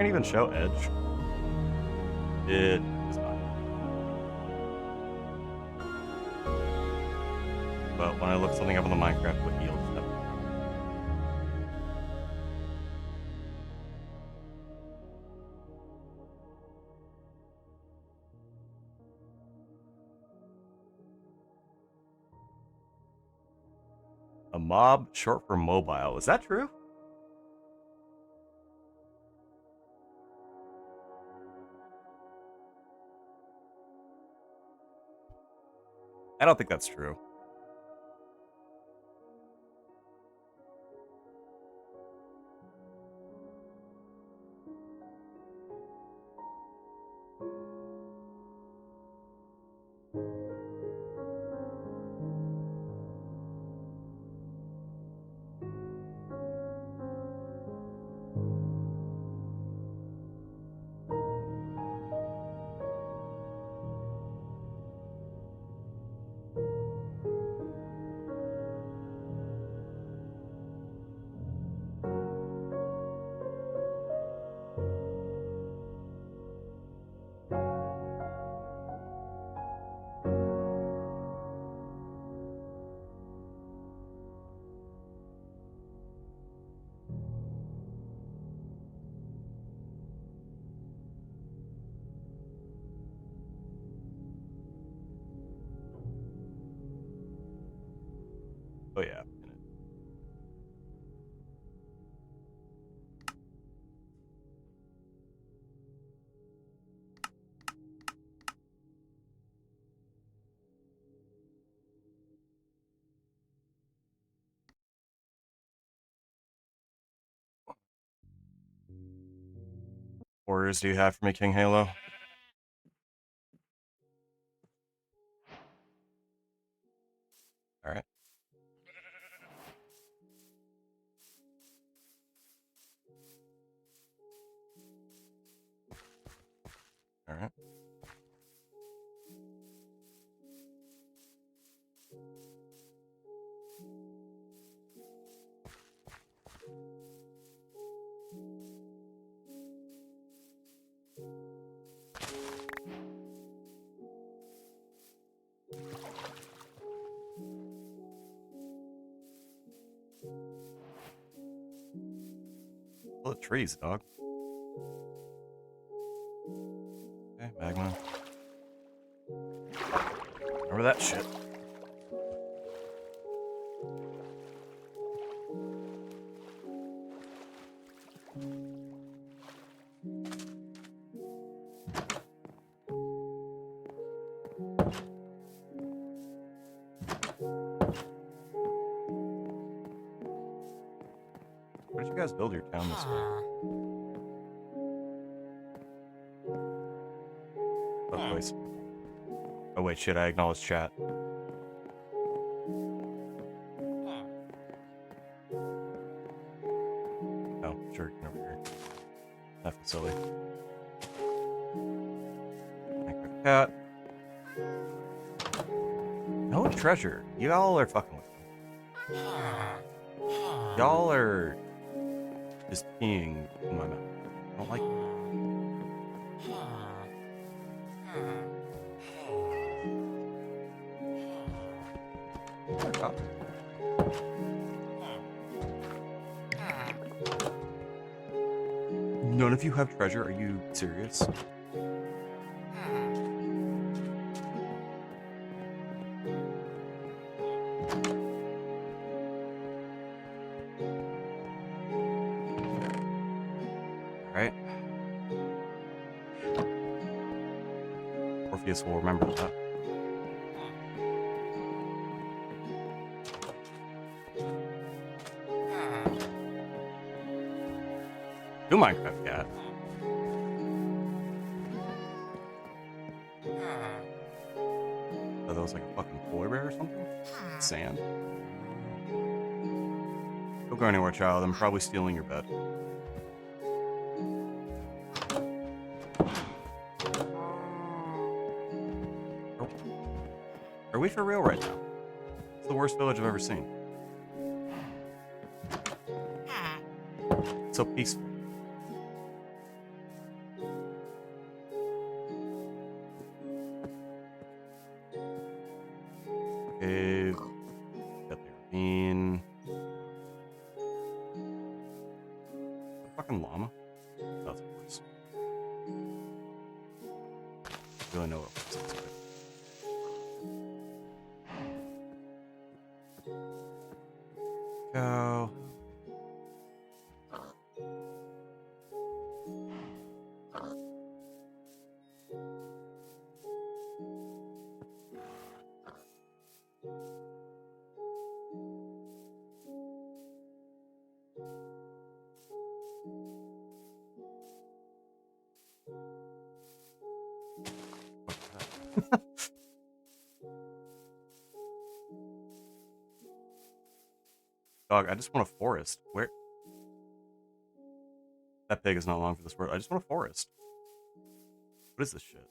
screen even show Edge? It does not. But when I look something up on the Minecraft wiki, it'll just have it. A mob, short for mobile. Is that true? I don't think that's true. Oh yeah. Orders do you have for me, King Halo? Alright. Alright. Full of trees, dog. Okay, magma. Remember that shit. Where did you guys build your town this way? Oh, wait. Oh, wait, shit, I acknowledge chat. Oh, sure, over here. That's silly. Minecraft cat. No treasure. Y'all are fucking with me. Y'all are just peeing in my mouth. I don't like it. None of you have treasure? Are you serious? Alright. Orpheus will remember that. Do Minecraft cat. Are those like a fucking polar bear or something? Sand? Don't go anywhere, child. I'm probably stealing your bed. Are we for real right now? It's the worst village I've ever seen. It's so peaceful. Cave. Got the ravine. A fucking llama? That's a horse. I really know what horse is, but... Go. Dog, I just want a forest. Where? That pig is not long for this world. I just want a forest. What is this shit?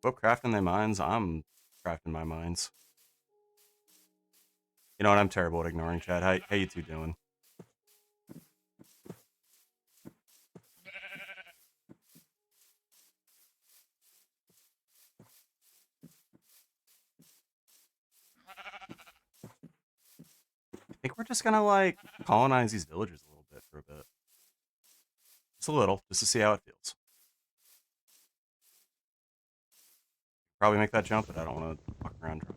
Go crafting their mines. I'm crafting my mines. You know what? I'm terrible at ignoring chat. How you two doing? I think we're just gonna like colonize these villagers a little bit for a bit. Just a little, just to see how it feels. Probably make that jump, but I don't want to fuck around trying.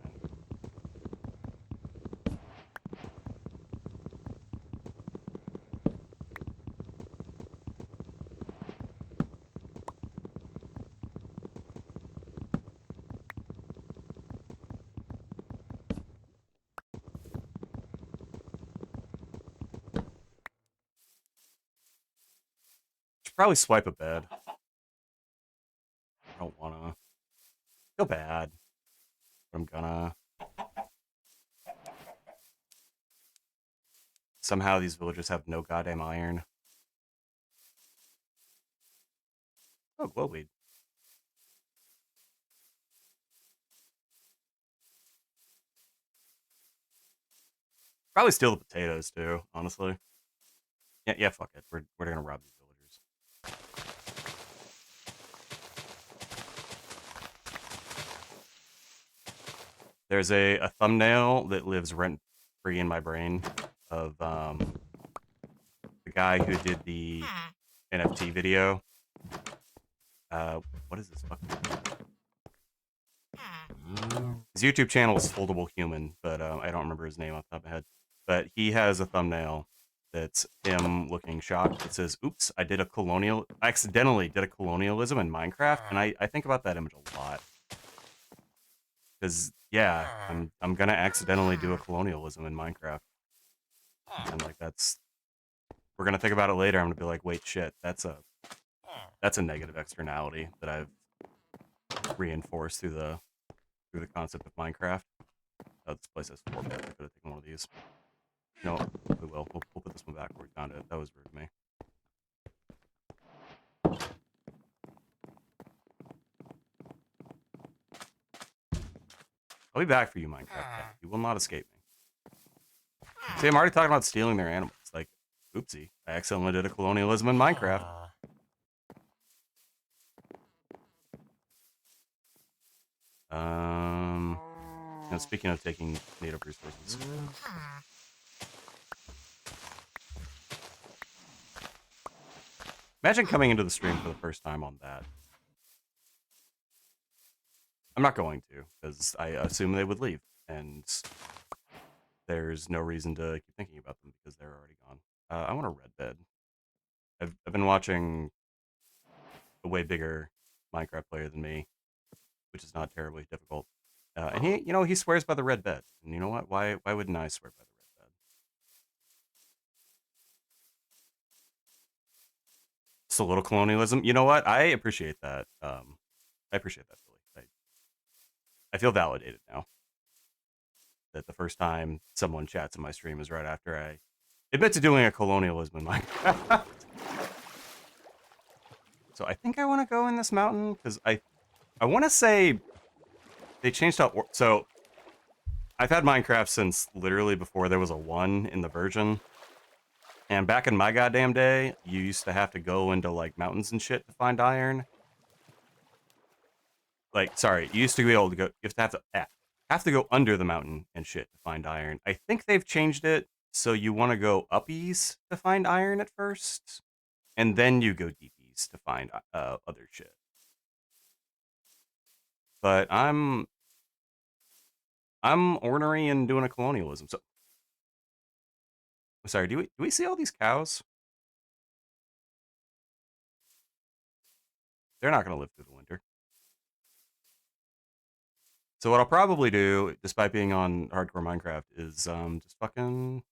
Should probably swipe a bed. I don't wanna. Feel bad. But I'm gonna. Somehow these villagers have no goddamn iron. Oh, glowweed. Probably steal the potatoes too, honestly. Yeah, fuck it. We're gonna rob these villagers. There's a thumbnail that lives rent free in my brain of the guy who did the NFT video. What is this fucking? His YouTube channel is Foldable Human, but I don't remember his name off the top of my head. But he has a thumbnail that's him looking shocked. It says, "Oops, I accidentally did a colonialism in Minecraft," and I think about that image a lot. Because yeah, I'm gonna accidentally do a colonialism in Minecraft, and like we're gonna think about it later. I'm gonna be like, wait, shit, that's a negative externality that I've reinforced through the concept of Minecraft. Oh, this place has 4 beds. I could have taken one of these. No, we will. We'll put this one back where we found it. That was rude of me. I'll be back for you, Minecraft cat. You will not escape me. See, I'm already talking about stealing their animals. Like, oopsie. I accidentally did a colonialism in Minecraft. Now, speaking of taking native resources. Imagine coming into the stream for the first time on that. I'm not going to, because I assume they would leave, and there's no reason to keep thinking about them because they're already gone. I want a red bed. I've been watching a way bigger Minecraft player than me, which is not terribly difficult. And he swears by the red bed. And you know what? Why wouldn't I swear by the red bed? Just a little colonialism. You know what? I appreciate that. I appreciate that, Billy. I feel validated now. That the first time someone chats in my stream is right after I admit to doing a colonialism in Minecraft. So I think I want to go in this mountain because I want to say they changed up. So I've had Minecraft since literally before there was a 1 in the version, And back in my goddamn day, you used to have to go into, like, mountains and shit to find iron. Like, sorry, you used to be able to go, you have to go under the mountain and shit to find iron. I think they've changed it, so you want to go uppies to find iron at first, and then you go deepies to find other shit. But I'm ornery and doing a colonialism. So, sorry, do we see all these cows? They're not gonna live through the winter. So what I'll probably do, despite being on hardcore Minecraft, is just fucking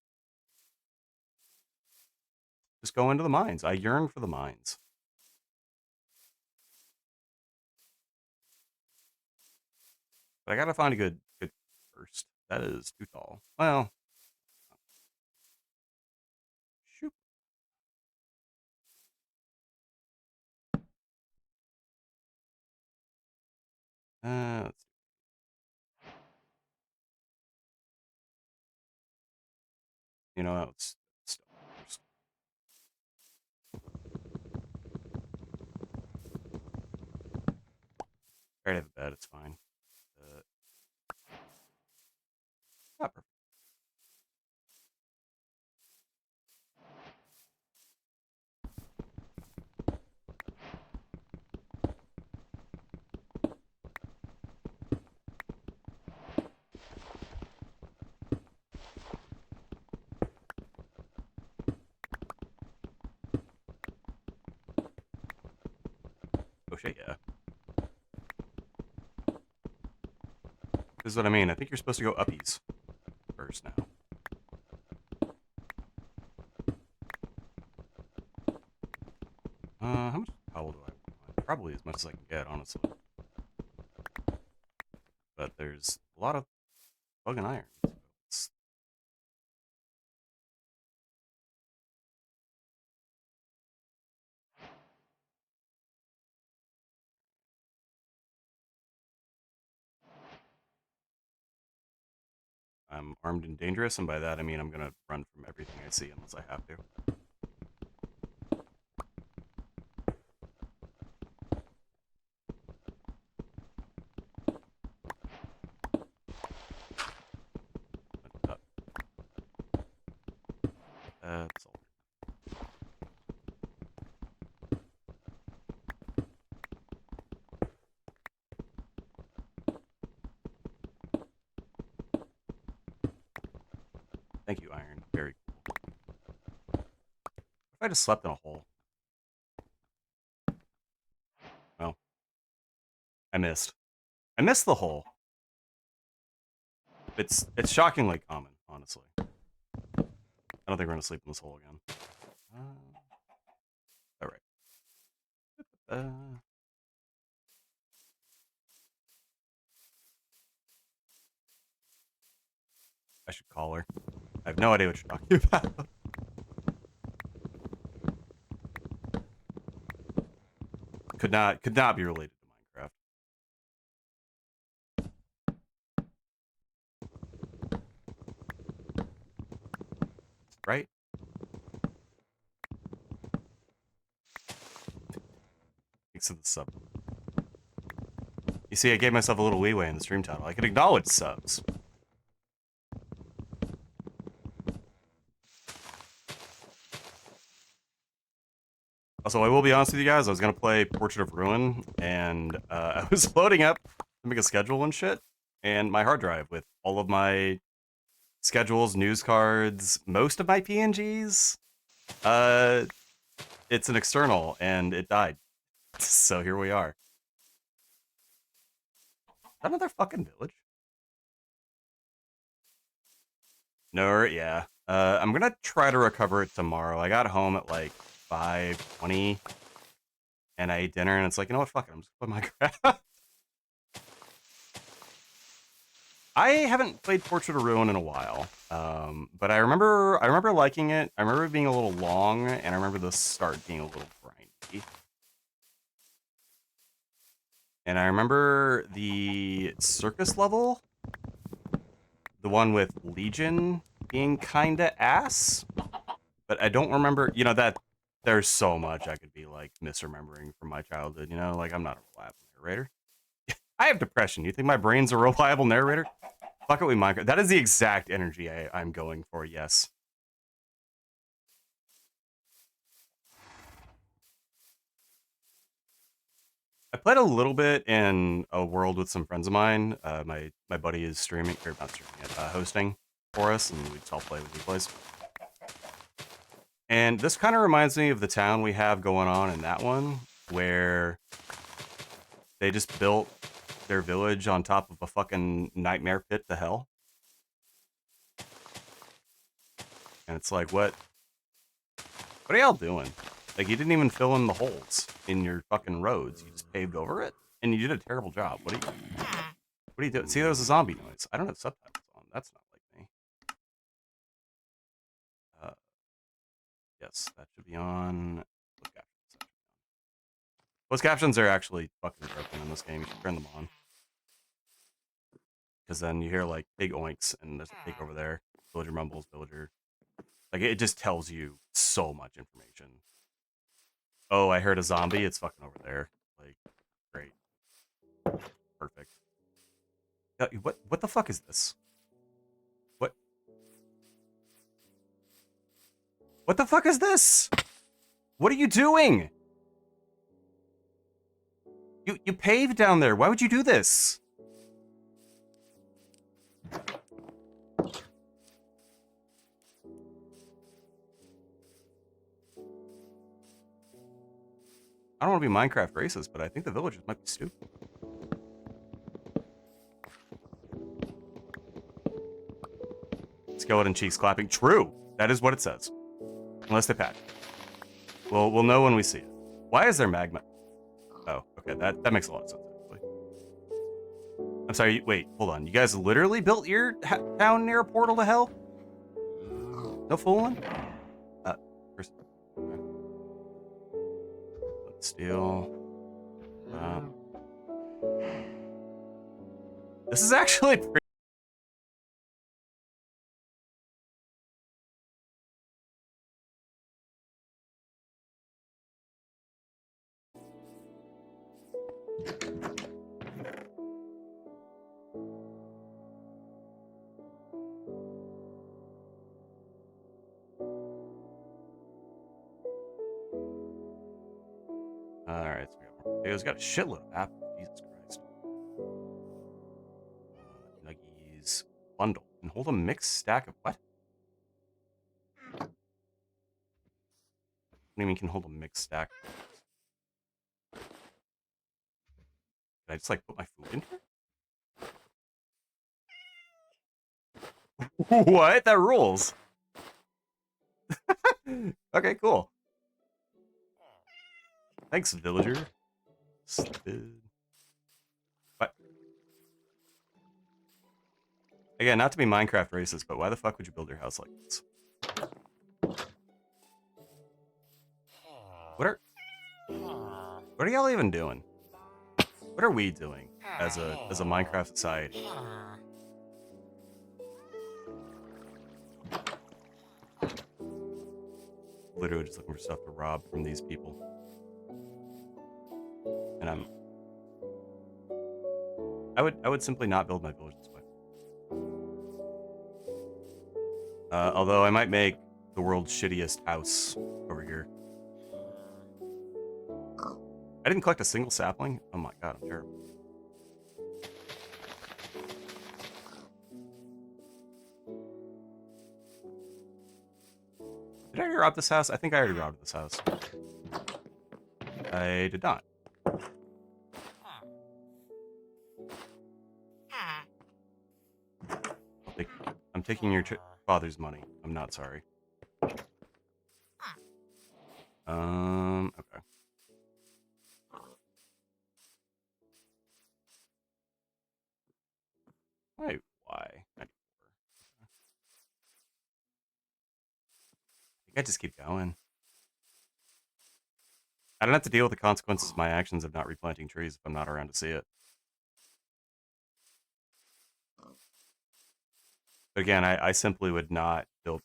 just go into the mines. I yearn for the mines. But I gotta find a good first. That is too tall. Well, shoot. Let's you know, it's first. Right at the bed, it's fine. Not perfect. Oh shit, yeah. This is what I mean. I think you're supposed to go uppies first now. How much coal do I want? Probably as much as I can get, honestly. But there's a lot of fucking iron. So I'm armed and dangerous, and by that I mean I'm gonna run from everything I see unless I have to. That's all. Thank you, iron. Very cool. What if I just slept in a hole? Well, I missed. I missed the hole. It's shockingly common, honestly. I don't think we're gonna sleep in this hole again. All right. I should call her. I have no idea what you're talking about. Could not be related to Minecraft. Right? Thanks to the sub. You see, I gave myself a little leeway in the stream title. I could acknowledge subs. Also, I will be honest with you guys, I was gonna play Portrait of Ruin, and I was loading up to make a schedule and shit, and my hard drive with all of my schedules, news cards, most of my PNGs, it's an external, and it died. So here we are. Another fucking village? No, yeah. I'm gonna try to recover it tomorrow. I got home at like 5:20, and I ate dinner, and it's like, you know what, fuck it, I'm just gonna play Minecraft. I haven't played Portrait of Ruin in a while, but I remember liking it. I remember it being a little long, and I remember the start being a little grindy. And I remember the circus level, the one with Legion, being kinda ass, But I don't remember, you know, that there's so much I could be like misremembering from my childhood, you know, like I'm not a reliable narrator. I have depression. You think my brain's a reliable narrator? Fuck it, we Minecraft. That is the exact energy I'm going for, yes. I played a little bit in a world with some friends of mine. My buddy is streaming, or not streaming it, hosting for us, and we just all play with he plays. And this kind of reminds me of the town we have going on in that one, where they just built their village on top of a fucking nightmare pit to hell. And it's like, what are y'all doing? Like, you didn't even fill in the holes in your fucking roads. You just paved over it, and you did a terrible job. What are you doing? See, there was a zombie noise. I don't have subtitles on. That's not like me. Yes, that should be on. Closed captions are actually fucking broken in this game. You should turn them on. Because then you hear, like, big oinks, and there's a pig over there. Villager mumbles, villager. Like, it just tells you so much information. Oh, I heard a zombie. It's fucking over there. Like, great. Perfect. What the fuck is this? What the fuck is this? What are you doing? You paved down there. Why would you do this? I don't want to be Minecraft racist, but I think the villagers might be stupid. Skeleton cheeks clapping. True. That is what it says. Unless they patch. We'll know when we see it. Why is there magma? Oh, okay. That makes a lot of sense, actually. I'm sorry. Wait, hold on. You guys literally built your town near a portal to hell? No fooling? First, okay. Let's steal. This is actually pretty. Alright, so we got more potatoes. Got a shitload of apples. Jesus Christ. Nuggies. Bundle. And hold a mixed stack of what? What do you mean can hold a mixed stack? Can I just like put my food in here? What? That rules. Okay, cool. Thanks, villager. Stupid. What? Again, not to be Minecraft racist, but why the fuck would you build your house like this? What are y'all even doing? What are we doing as a Minecraft society? Literally just looking for stuff to rob from these people. And I would simply not build my village this way. Although I might make the world's shittiest house over here. I didn't collect a single sapling? Oh my god, I'm terrible. Did I already rob this house? I think I already robbed this house. I did not. I'm taking your father's money. I'm not sorry. Okay. Wait, why? 94. I think I just keep going. I don't have to deal with the consequences of my actions of not replanting trees if I'm not around to see it. But again, I simply would not build.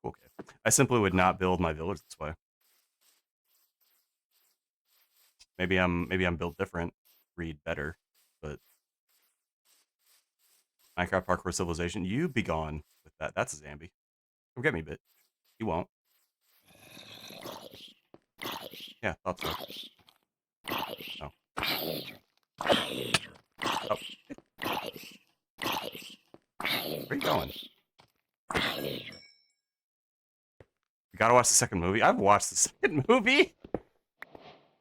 Okay. I simply would not build my village this way. Maybe I'm built different, read better, but Minecraft Parkour Civilization, you be gone with that. That's a Zambi. Come get me, bitch. You won't. Yeah, thought so. Oh. Oh. Where are you going? You gotta watch the second movie. I've watched the second movie.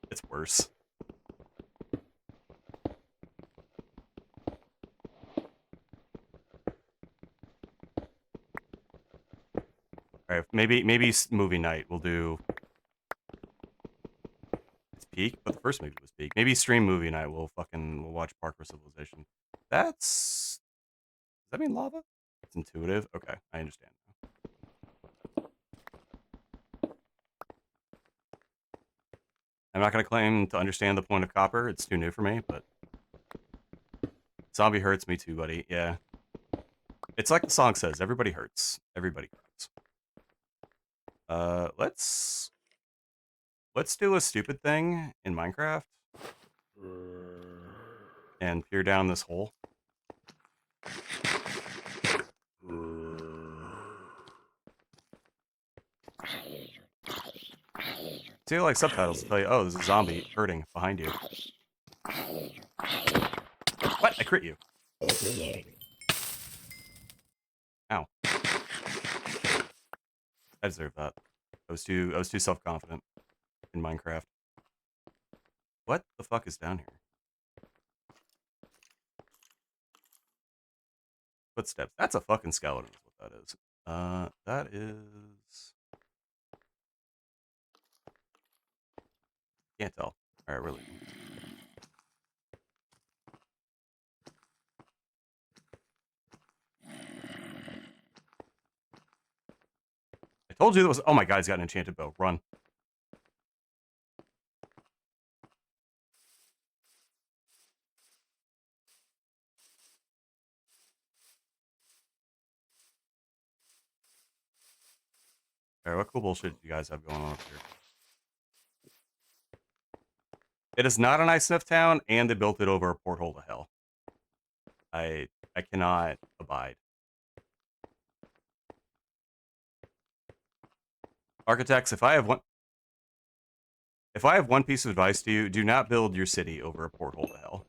It's worse. All right, maybe movie night. We'll do. It's peak, but the first movie was peak. Maybe stream movie night. We'll watch Parkour Civilization. Does that mean lava? It's intuitive. Okay, I understand. I'm not gonna claim to understand the point of copper. It's too new for me, but zombie hurts me too, buddy. Yeah. It's like the song says, everybody hurts. Everybody hurts. Let's do a stupid thing in Minecraft and peer down this hole. See, like subtitles to tell you, oh, there's a zombie hurting behind you. What? I crit you. Ow. I deserve that. I was too self-confident in Minecraft. What the fuck is down here? Footsteps. That's a fucking skeleton is what that is. That is... Can't tell. Alright, really. I told you there was... Oh my god, he's got an enchanted bow. Run. Alright, what cool bullshit do you guys have going on up here? It is not a nice enough town, and they built it over a porthole to hell. I cannot abide. Architects, if I have one piece of advice to you, do not build your city over a porthole to hell.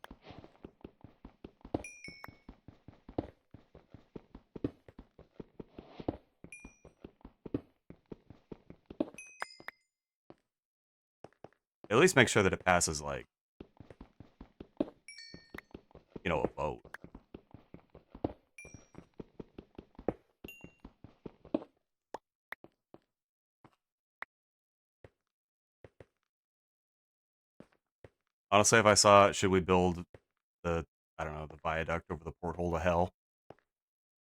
At least make sure that it passes, like, you know, a vote. Honestly, if I saw, should we build the, I don't know, the viaduct over the porthole to hell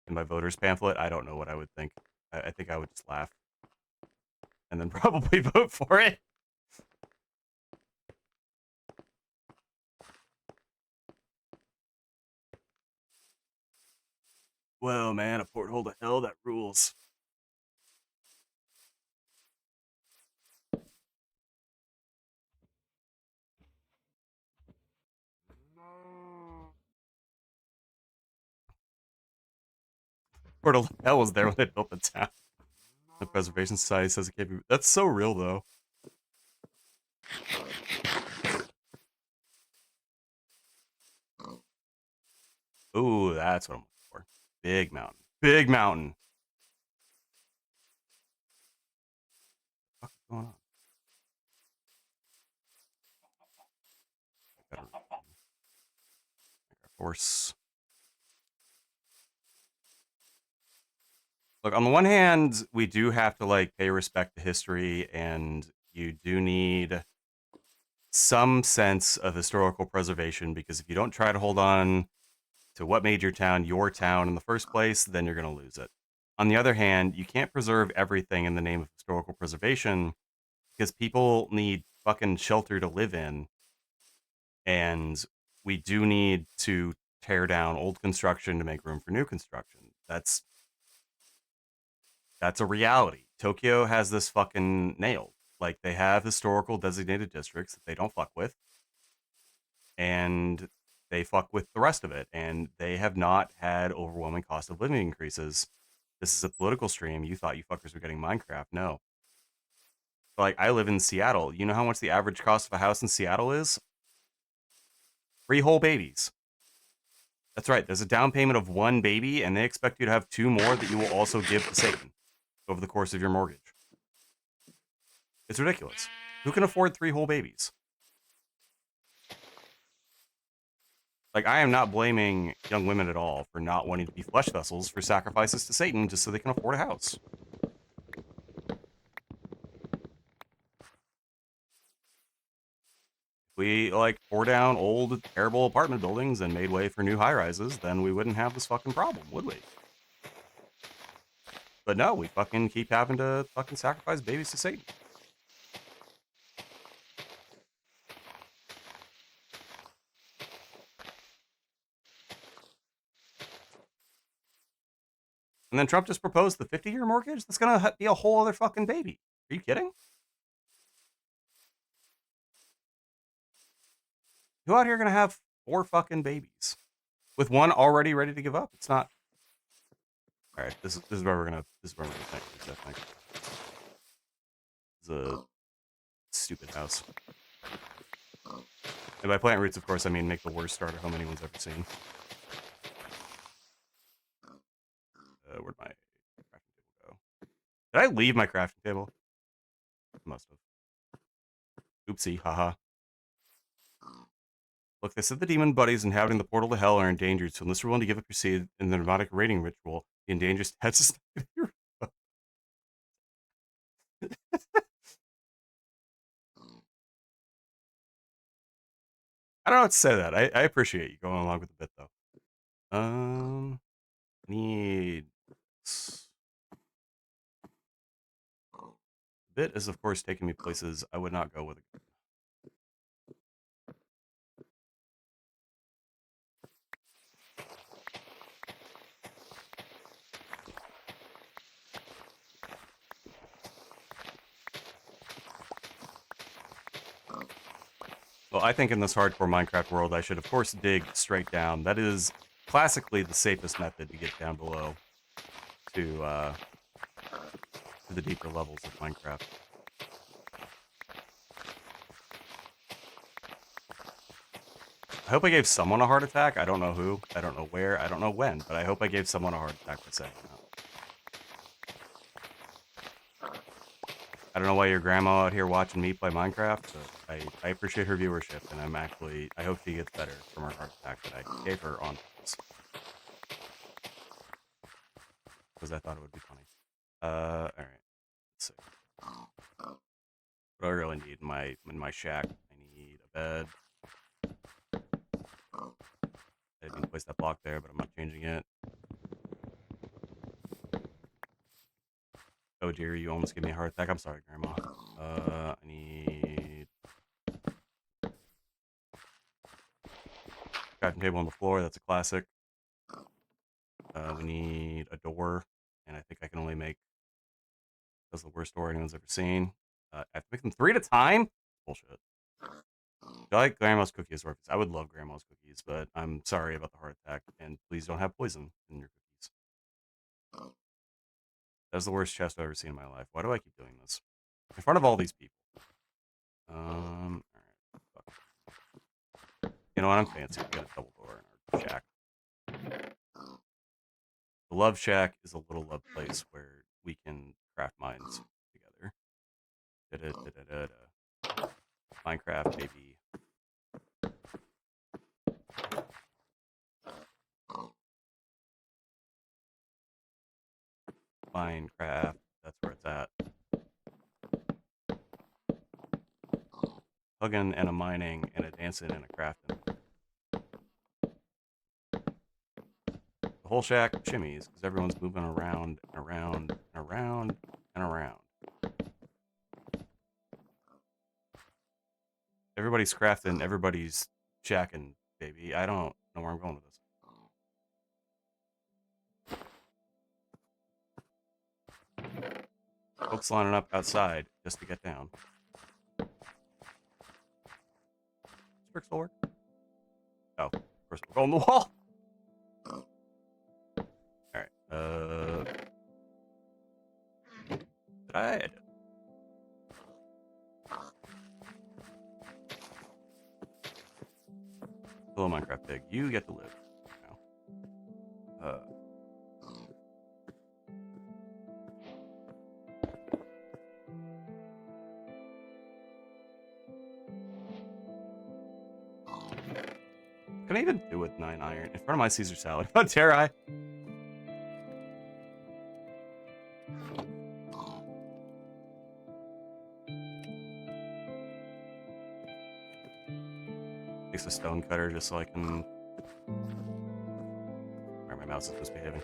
in my voters pamphlet, I don't know what I would think. I think I would just laugh. And then probably vote for it. Whoa, man, a porthole to hell, that rules. Portal to hell was there when they built the town. The Preservation Society says it can't be... That's so real, though. Ooh, that's what I'm looking for. Big mountain. Big mountain. What's going on? Horse. Look, on the one hand, we do have to, like, pay respect to history, and you do need some sense of historical preservation, because if you don't try to hold on to what made your town in the first place, then you're going to lose it. On the other hand, you can't preserve everything in the name of historical preservation, because people need fucking shelter to live in, and we do need to tear down old construction to make room for new construction. That's That's a reality. Tokyo has this fucking nailed. Like, they have historical designated districts that they don't fuck with, and they fuck with the rest of it, and they have not had overwhelming cost of living increases. This is a political stream. You thought you fuckers were getting Minecraft. No. Like, I live in Seattle. You know how much the average cost of a house in Seattle is? 3 whole babies. That's right. There's a down payment of 1 baby, and they expect you to have 2 more that you will also give to Satan over the course of your mortgage. It's ridiculous. Who can afford 3 whole babies? Like, I am not blaming young women at all for not wanting to be flesh vessels for sacrifices to Satan just so they can afford a house. If we, like, tore down old, terrible apartment buildings and made way for new high-rises, then we wouldn't have this fucking problem, would we? But no, we fucking keep having to fucking sacrifice babies to Satan. And then Trump just proposed the 50-year mortgage? That's gonna be a whole other fucking baby. Are you kidding? Who out here gonna have 4 fucking babies? With 1 already ready to give up? It's not... Alright, this is where we're gonna think this, I think. It's a stupid house. And by plant roots, of course, I mean make the worst starter home anyone's ever seen. Where'd my crafting table go? Did I leave my crafting table? I must have. Oopsie, haha. Look, they said the demon buddies inhabiting the portal to hell are endangered, so unless you're willing to give up your seed in the neurotic rating ritual, the endangered status is I don't know what to say to that. I appreciate you going along with the bit, though. Need... Bit is, of course, taking me places I would not go with. Well, I think in this hardcore Minecraft world, I should, of course, dig straight down. That is classically the safest method to get down below to the deeper levels of Minecraft. I hope I gave someone a heart attack. I don't know who. I don't know where. I don't know when. But I hope I gave someone a heart attack by saying that. I don't know why your grandma out here watching me play Minecraft, but I appreciate her viewership, and I hope she gets better from her heart attack that I gave her on purpose. Because I thought it would be funny. Alright. Let's see. What do I really need in my shack? I need a bed. I didn't place that block there, but I'm not changing it. Oh dear, you almost gave me a heart attack. I'm sorry, Grandma. I need... crafting table on the floor, that's a classic. We need a door, and I think I can only make... That's the worst door anyone's ever seen. I have to make them 3 at a time? Bullshit. I like Grandma's cookies. I would love Grandma's cookies, but I'm sorry about the heart attack, and please don't have poison in your cookies. That's the worst chest I've ever seen in my life. Why do I keep doing this? In front of all these people. Alright. You know what? I'm fancy. We got a double door in our shack. The Love Shack is a little love place where we can craft mines together. Da-da-da-da-da. Minecraft, baby. Minecraft, that's where it's at. Hugging and a mining and a dancing and a crafting. The whole shack shimmies because everyone's moving around and around and around and around. Everybody's crafting, everybody's shacking, baby. I don't know where I'm going with this. Folks lining up outside just to get down. Bricks will work. Oh, of course we're going the wall. Alright, did I did. Hello, Minecraft pig. You get to live now. What can I even do with 9 iron? In front of my Caesar salad. How dare I? Takes a stone cutter just so I can... Where my mouse is misbehaving.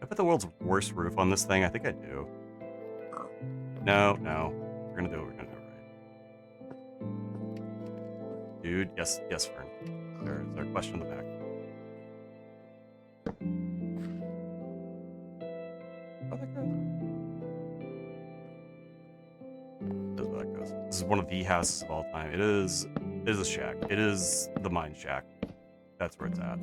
I put the world's worst roof on this thing. I think I do. No. We're gonna do it. We're gonna do it right. Dude, yes, Fern. There's our question in the back. Oh, that goes. That's where that goes. This is one of the houses of all time. It is a shack. It is the mine shack. That's where it's at.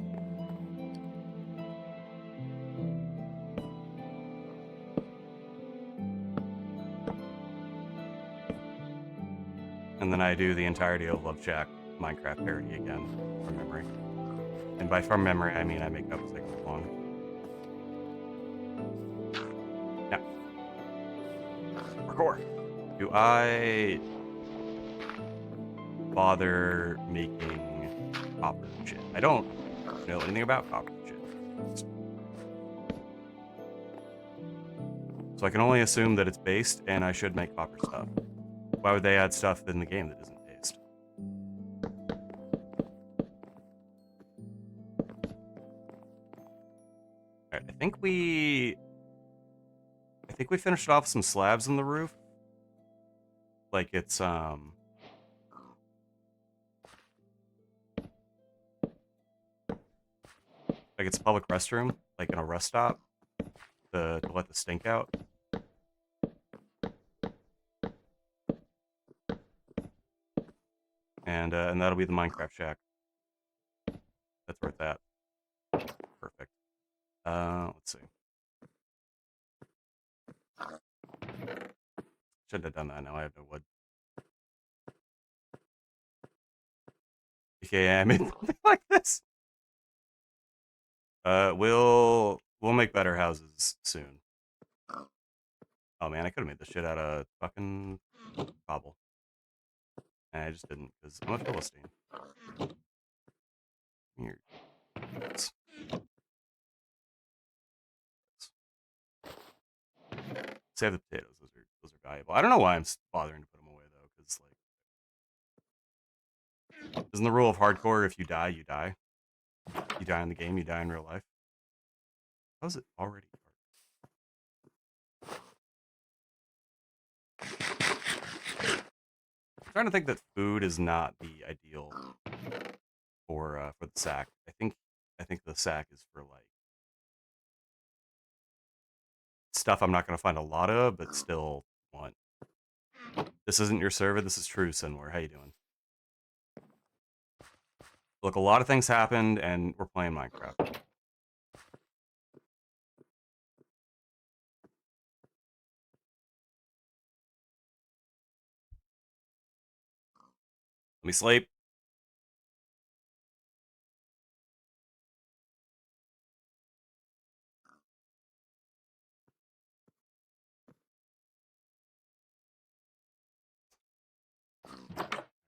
And then I do the entirety of Love Shack Minecraft parody again from memory. And by from memory, I mean I make up as I go along. Now, parkour. Do I bother making copper shit? I don't know anything about copper shit. So I can only assume that it's based, and I should make copper stuff. Why would they add stuff in the game that isn't based? Alright, I think we finished off some slabs in the roof. Like it's like it's a public restroom, like in a rest stop, to let the stink out. And that'll be the Minecraft shack. That's where it's at. Perfect. Let's see. Shouldn't have done that. Now I have no wood. Okay, I made something like this. We'll make better houses soon. Oh man, I could have made this shit out of fucking cobble. And I just didn't, because I'm a Philistine. Here. Save the potatoes. Those are valuable. I don't know why I'm bothering to put them away though, because like, isn't the rule of hardcore if you die, you die? You die in the game, you die in real life. How is it already? I'm trying to think that food is not the ideal for the sack. I think the sack is for like stuff I'm not going to find a lot of, but still want. This isn't your server. This is True Sinwar. How you doing? Look, a lot of things happened, and we're playing Minecraft. Let me sleep.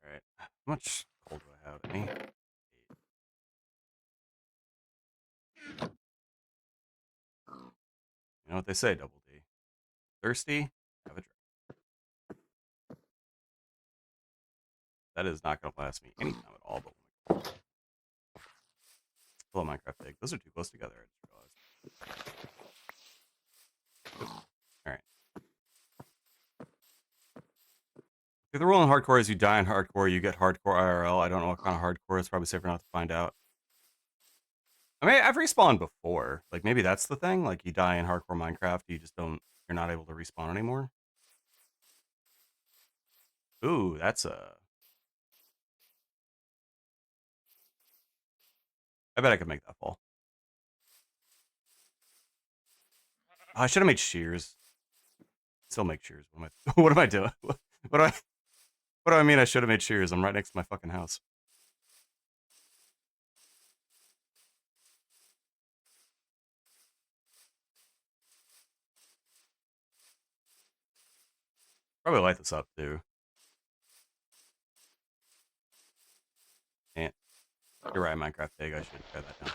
Alright. How much coal do I have? Any? 8. You know what they say, Double D. Thirsty? Have a drink. That is not going to last me any time at all, but hello, Minecraft Pig. Those are too close together, I just realized. Alright. The rule in hardcore is you die in hardcore, you get hardcore IRL. I don't know what kind of hardcore. It's probably safer not to find out. I mean, I've respawned before. Like, maybe that's the thing. Like, you die in hardcore Minecraft, you just don't... You're not able to respawn anymore. Ooh, that's a... I bet I could make that fall. Oh, I should have made shears. Still make shears. What am I? What am I doing? What do I? What do I mean? I should have made shears. I'm right next to my fucking house. Probably light this up too. And you're right, Minecraft Pig. I should tear that down.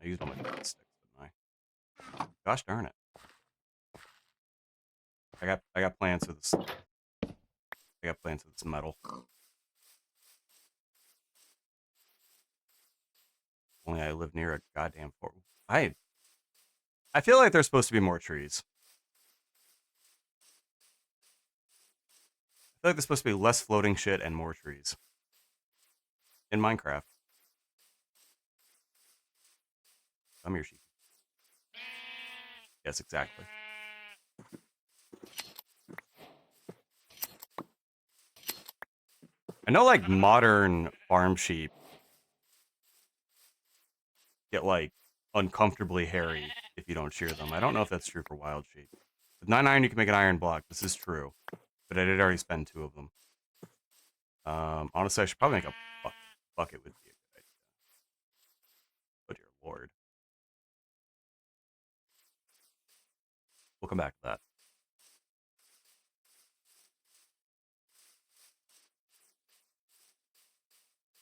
I used all my sticks, didn't I? Gosh darn it! I got plans for this. I got plans for this metal. Only I live near a goddamn fort. I feel like there's supposed to be more trees. I feel like there's supposed to be less floating shit and more trees in Minecraft. Come here, sheep. Yes, exactly. I know, like, modern farm sheep get, like, uncomfortably hairy if you don't shear them. I don't know if that's true for wild sheep. With 9 iron, you can make an iron block. This is true. But I did already spend 2 of them. Honestly, I should probably make a bucket would be a good idea. Oh, dear lord. We'll come back to that.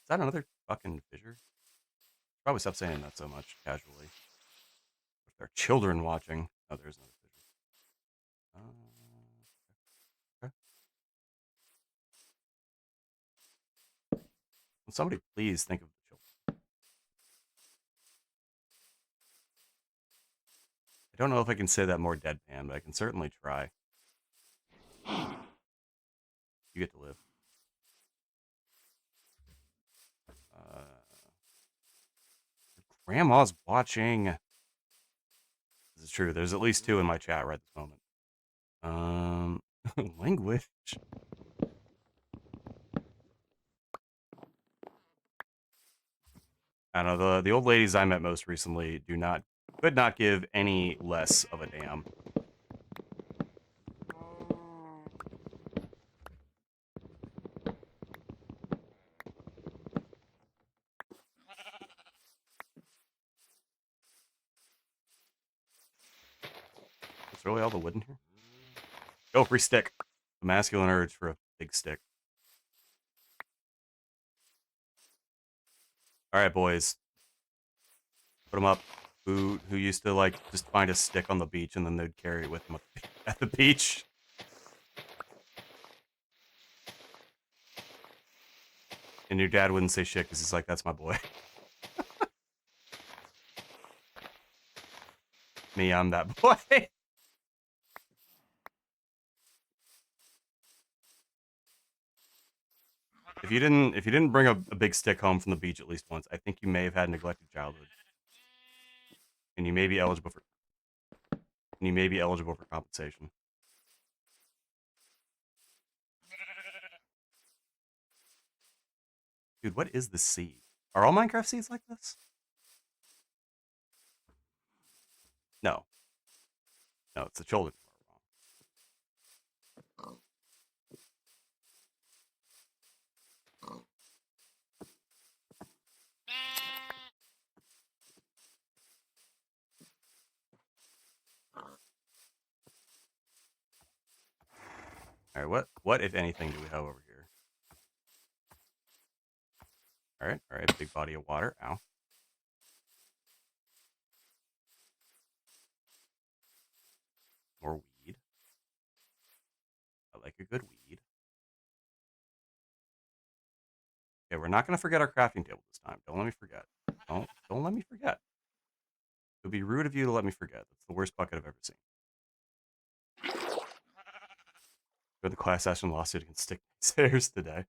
Is that another fucking fissure? Probably stop saying that so much casually. If there are children watching. Oh, there's another fissure. Okay. Will somebody please think of the children? I don't know if I can say that more deadpan, but I can certainly try. You get to live. Grandma's watching. This is true. There's at least 2 in my chat right this moment. Language. I don't know, the old ladies I met most recently could not give any less of a damn. That's really all the wood in here? Go, free stick. The masculine urge for a big stick. Alright, boys. Put them up. Who used to, like, just find a stick on the beach and then they'd carry it with them at the beach. And your dad wouldn't say shit because he's like, that's my boy. Me, I'm that boy. If you didn't bring a big stick home from the beach at least once, I think you may have had a neglected childhood. And you may be eligible for compensation. Dude, what is the seed? Are all Minecraft seeds like this? No. No, it's the children who are wrong. Alright, what if anything do we have over here? Alright, big body of water. Ow. More weed. I like a good weed. Okay, we're not going to forget our crafting table this time. Don't let me forget. Don't let me forget. It would be rude of you to let me forget. That's the worst bucket I've ever seen. Go to the class action lawsuit against stick stairs today.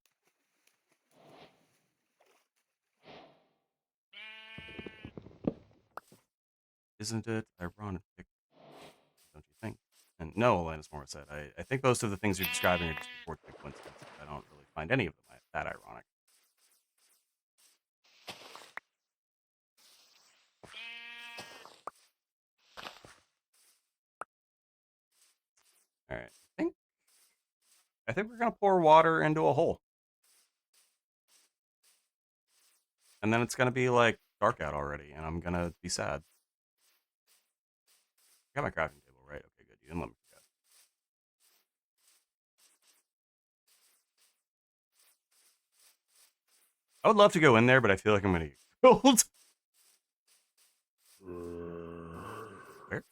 Isn't it ironic? Don't you think? And no, Alanis Morissette. I think most of the things you're describing are just unfortunate coincidences. I don't really find any of them that ironic. All right, I think we're gonna pour water into a hole, and then it's gonna be like dark out already, and I'm gonna be sad. I got my crafting table right. Okay, good. You didn't let me forget. I would love to go in there, but I feel like I'm gonna get killed. Where?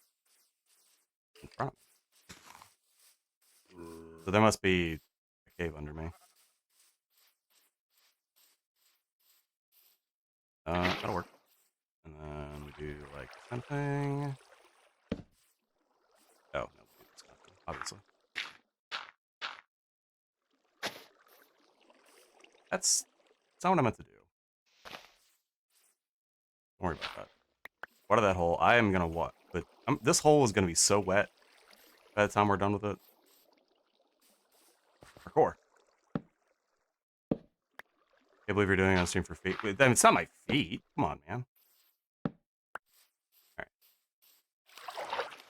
In front of me. So there must be a cave under me. That'll work. And then we do like this kind of thing. Oh, no, we do this kind of thing, obviously. That's not what I meant to do. Don't worry about that. Water that hole. I am gonna what? But this hole is gonna be so wet by the time we're done with it. Parkour. Can't believe you're doing it on stream for feet. I mean, it's not my feet. Come on, man. Alright.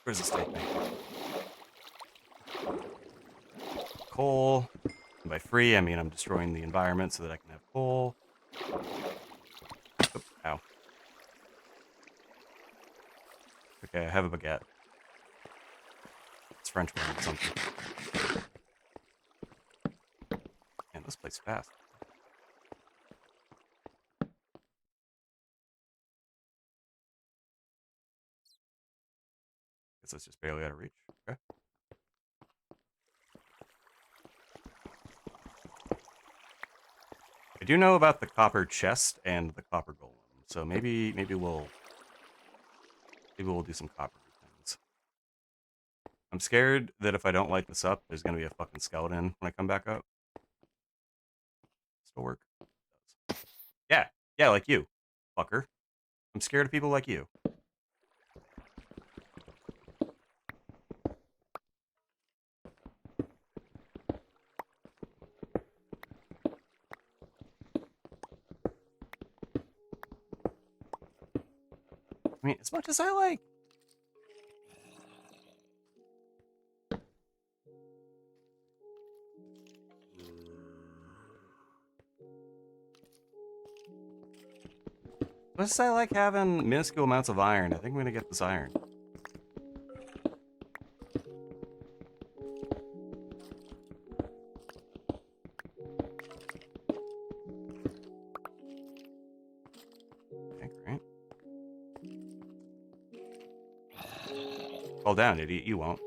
Where's this take me? Coal. And by free, I mean I'm destroying the environment so that I can have coal. Oop, ow. Okay, I have a baguette. It's French or something. Man, this plays fast. Guess that's just barely out of reach. Okay. I do know about the copper chest and the copper golem, so maybe we'll do some copper things. I'm scared that if I don't light this up, there's gonna be a fucking skeleton when I come back up. Still work. Yeah, like you, fucker. I'm scared of people like you. I mean, as much as I like. As much as I like having minuscule amounts of iron, I think I'm gonna get this iron. Okay, great. Fall down, idiot. You won't.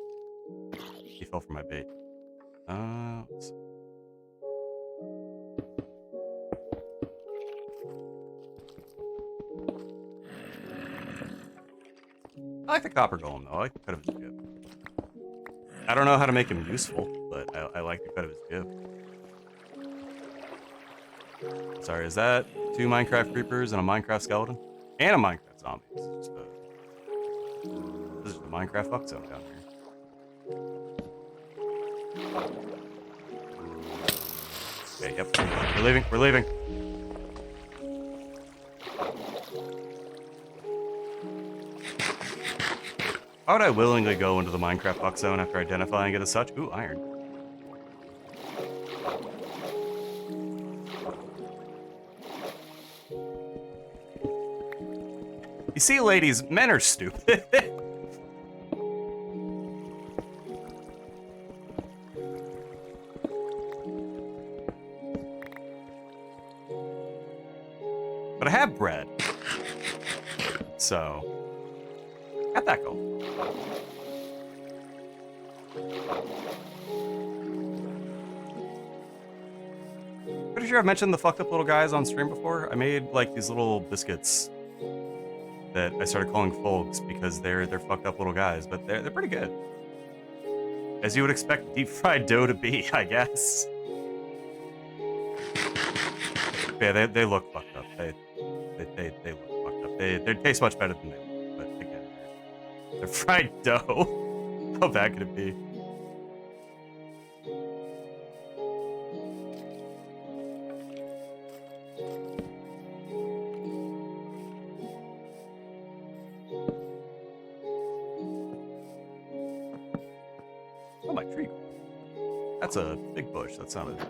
He fell for my bait. Let's see. I like the copper golem, though. I like the cut of his jib. I don't know how to make him useful, but I like the cut of his jib. Sorry, is that 2 Minecraft creepers and a Minecraft skeleton? And a Minecraft zombie. This is the Minecraft fuck zone down here. Okay, yep. We're leaving. Why would I willingly go into the Minecraft fuck zone after identifying it as such? Ooh, iron. You see, ladies, men are stupid. But I have bread. So, got that going. Pretty sure I've mentioned the fucked up little guys on stream before. I made like these little biscuits that I started calling folks because they're fucked up little guys, but they're pretty good. As you would expect deep fried dough to be, I guess. Yeah, they look fucked up. They look fucked up. They taste much better than they look, but again, they're fried dough. How bad could it be? Oh, my tree. That's a big bush. That's not a tree.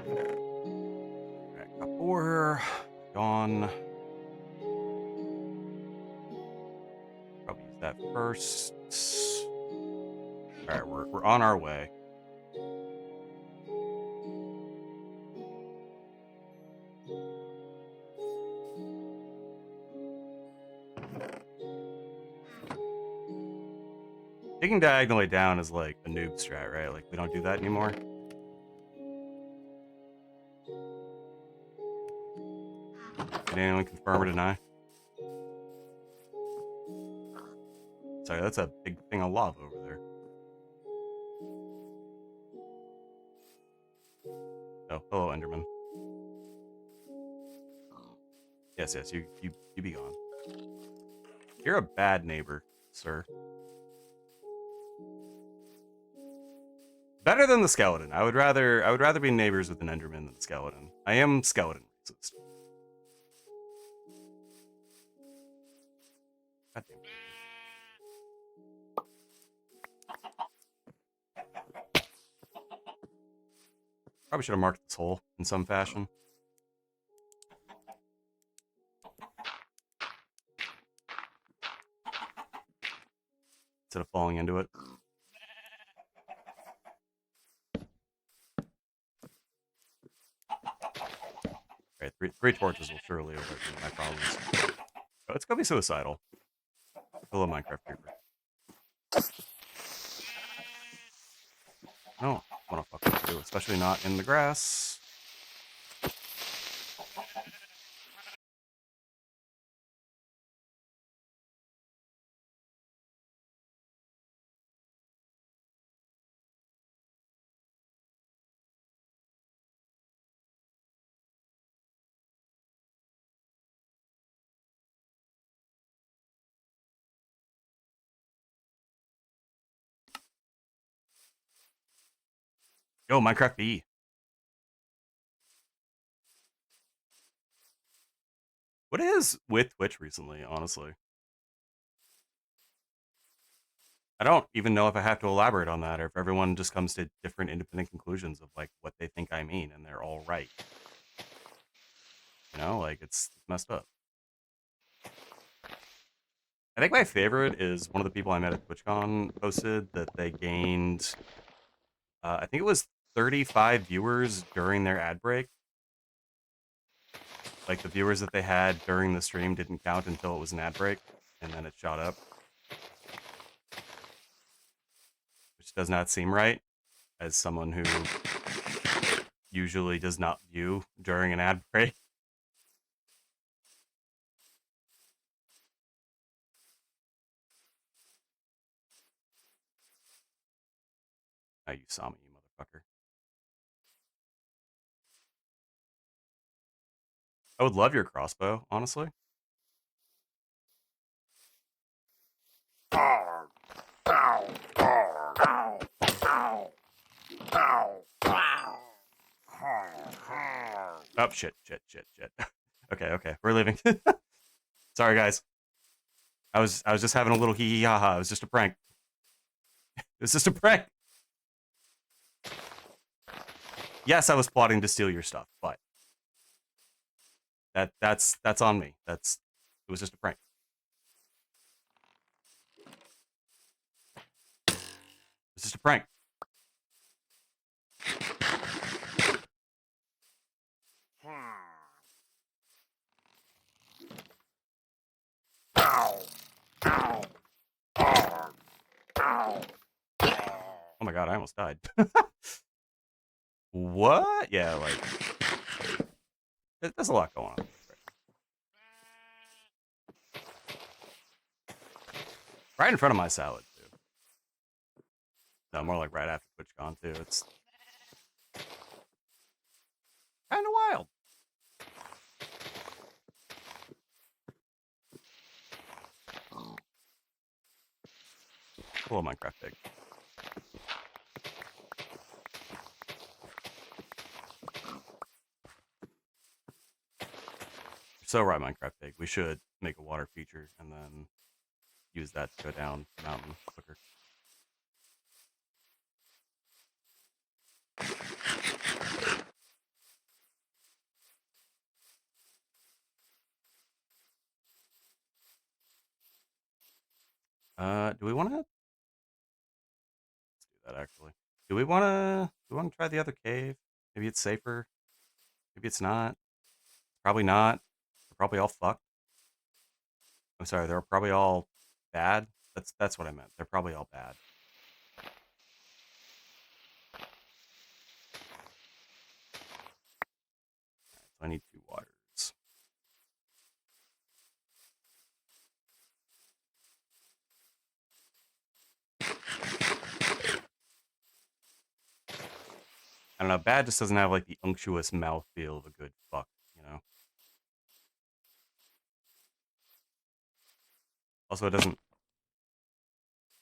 Alright, got 4. Gone. Probably use that first. Alright, we're on our way. Digging diagonally down is like a noob strat, right? Like, we don't do that anymore. Can anyone confirm or deny? Sorry, that's a big thing of lava over there. Oh, hello, Enderman. Yes, you be gone. You're a bad neighbor, sir. Better than the skeleton. I would rather be neighbors with an Enderman than the skeleton. I am skeleton racist. God damn it. Probably should have marked this hole in some fashion. Instead of falling into it. Alright, three torches will surely avert my problems. Oh, it's gonna be suicidal. Hello, Minecraft creeper. I don't want to fuck with you, especially not in the grass. Yo, Minecraft B. What is with Twitch recently, honestly? I don't even know if I have to elaborate on that or if everyone just comes to different independent conclusions of like what they think I mean and they're all right. You know, like it's messed up. I think my favorite is one of the people I met at TwitchCon posted that they gained, I think it was 35 viewers during their ad break. Like the viewers that they had during the stream didn't count until it was an ad break, and then it shot up. Which does not seem right as someone who usually does not view during an ad break. Oh, you saw me, you motherfucker. I would love your crossbow, honestly. Oh, shit. Okay, we're leaving. Sorry, guys. I was just having a little hee hee ha ha. It was just a prank. It was just a prank. Yes, I was plotting to steal your stuff, but that's on me. It was just a prank. It's just a prank. Oh my god, I almost died. What? Yeah, like there's a lot going on. Right in front of my salad too. No, more like right after TwitchCon too. It's kind of wild. Hello, Minecraft Pig. You're so right, Minecraft Pig. We should make a water feature and then use that to go down the mountain quicker. Do we want to? Let's do that actually. Do we want to? Do we want to try the other cave? Maybe it's safer. Maybe it's not. Probably not. They're probably all fucked. I'm sorry. They're probably all bad. That's what I meant. They're probably all bad. So I need 2 waters. I don't know. Bad just doesn't have like the unctuous mouthfeel of a good fuck, you know. Also, it doesn't.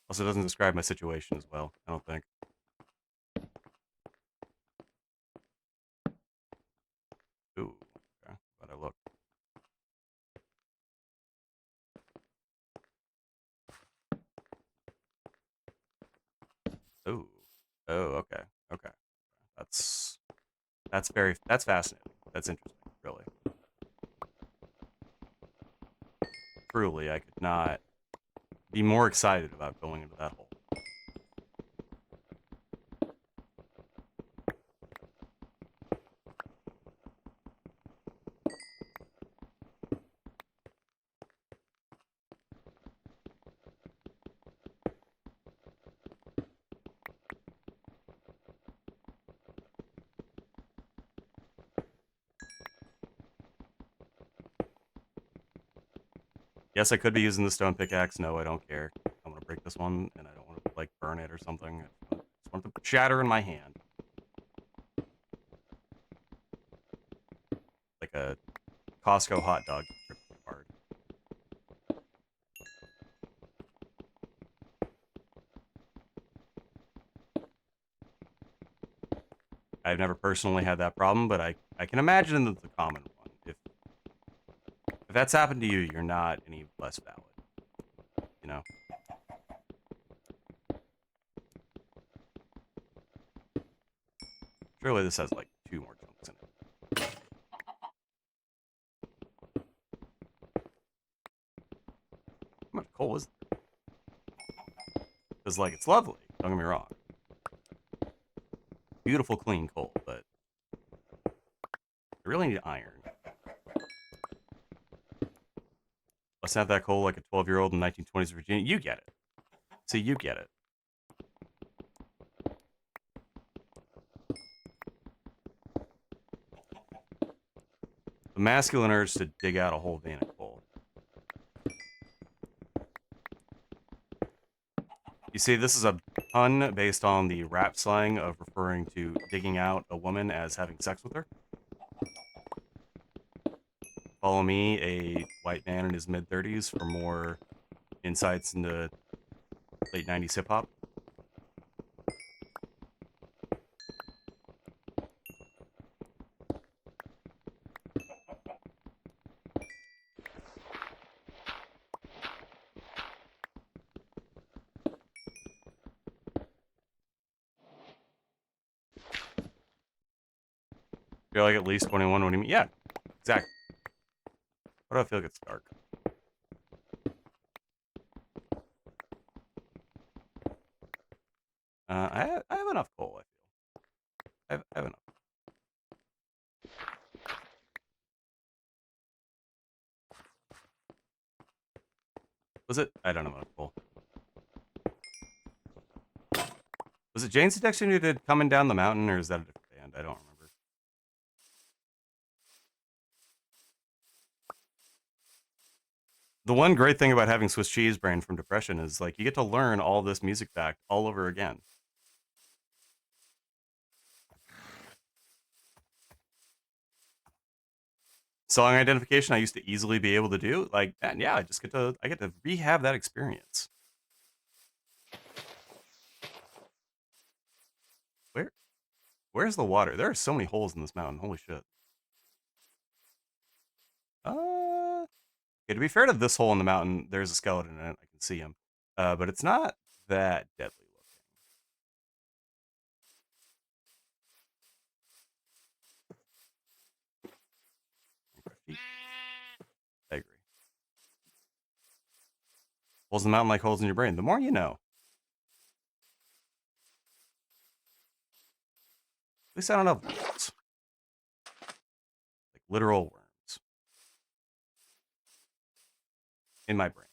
Also, doesn't describe my situation as well. I don't think. Ooh. Okay. But I look. Ooh. Oh. Okay. Okay. That's very. That's fascinating. That's interesting. Really. Truly, I could not be more excited about going into that hole. Yes, I could be using the stone pickaxe. No, I don't care. I want to break this one, and I don't want to like burn it or something. I just want it to shatter in my hand, like a Costco hot dog ripped apart. I've never personally had that problem, but I can imagine that's a common one. If that's happened to you, you're not any less valid. You know. Surely this has like 2 more chunks in it. How much coal is there? Because like it's lovely. Don't get me wrong. Beautiful, clean coal, but I really need iron. Let's have that coal like a 12-year-old in 1920s Virginia. You get it. See, you get it. The masculine urge to dig out a whole vein of coal. You see, this is a pun based on the rap slang of referring to digging out a woman as having sex with her. Follow me, a white man in his mid-30s, for more insights into late 90s hip-hop. Feel like at least 21. What do you mean? Yeah, exactly. Why do I feel like it's dark? I have enough coal, I feel. I have enough. Was it? I don't know enough coal. Was it Jane's Addiction who did Coming Down the Mountain, or is that a different band? I don't remember. The one great thing about having Swiss cheese brain from Depression is like you get to learn all this music fact all over again. Song identification I used to easily be able to do, like, and yeah, I get to rehab that experience. Where's the water? There are so many holes in this mountain. Holy shit. Okay, to be fair to this hole in the mountain, there's a skeleton in it. I can see him. But it's not that deadly looking. I agree. Holes in the mountain like holes in your brain. The more you know. At least I don't have worms. Like literal worms. In my brain.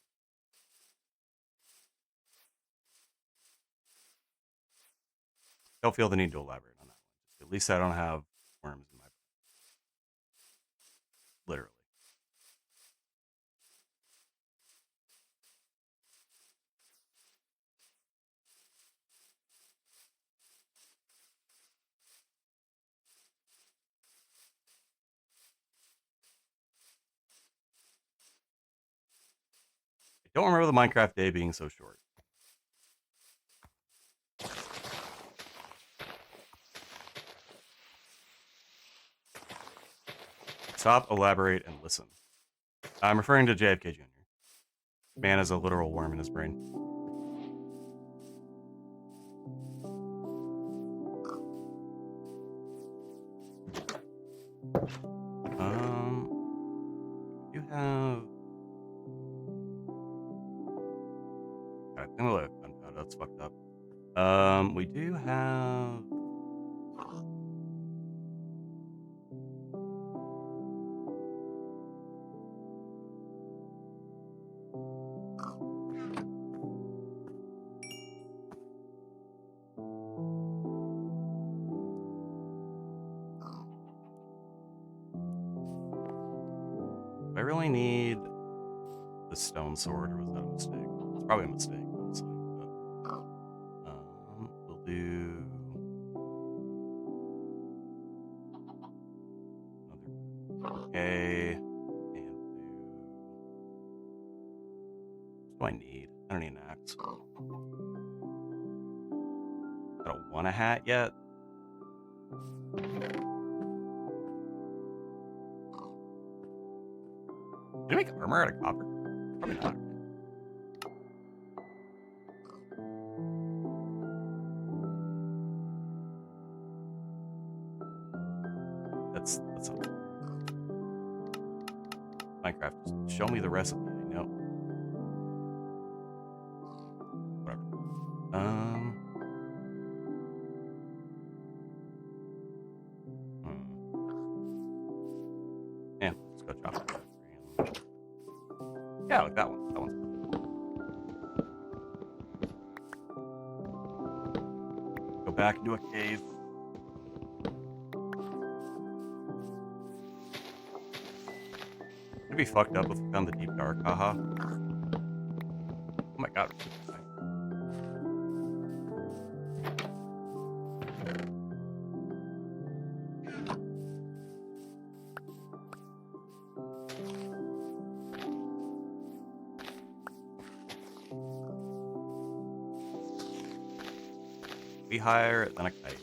Don't feel the need to elaborate on that one. At least I don't have worms in my brain. Literally. I don't remember the Minecraft day being so short. Stop, elaborate, and listen. I'm referring to JFK Jr. Man has a literal worm in his brain. You have... God, I'm gonna let gunpowder. That's fucked up. We do have... Do I really need the stone sword, or was that a mistake? It's probably a mistake, honestly. But, we'll do... Okay. And what do I need? I don't need an axe. I don't want a hat yet. Did I make armor out of copper? Probably not. That's not Minecraft. Just show me the recipe. I know. Whatever. Yeah, let's go chop it. Yeah, like that one. That one's perfect. Go back into a cave. It'd be fucked up if we found the deep dark. Haha. Oh my god. Be higher than a kite.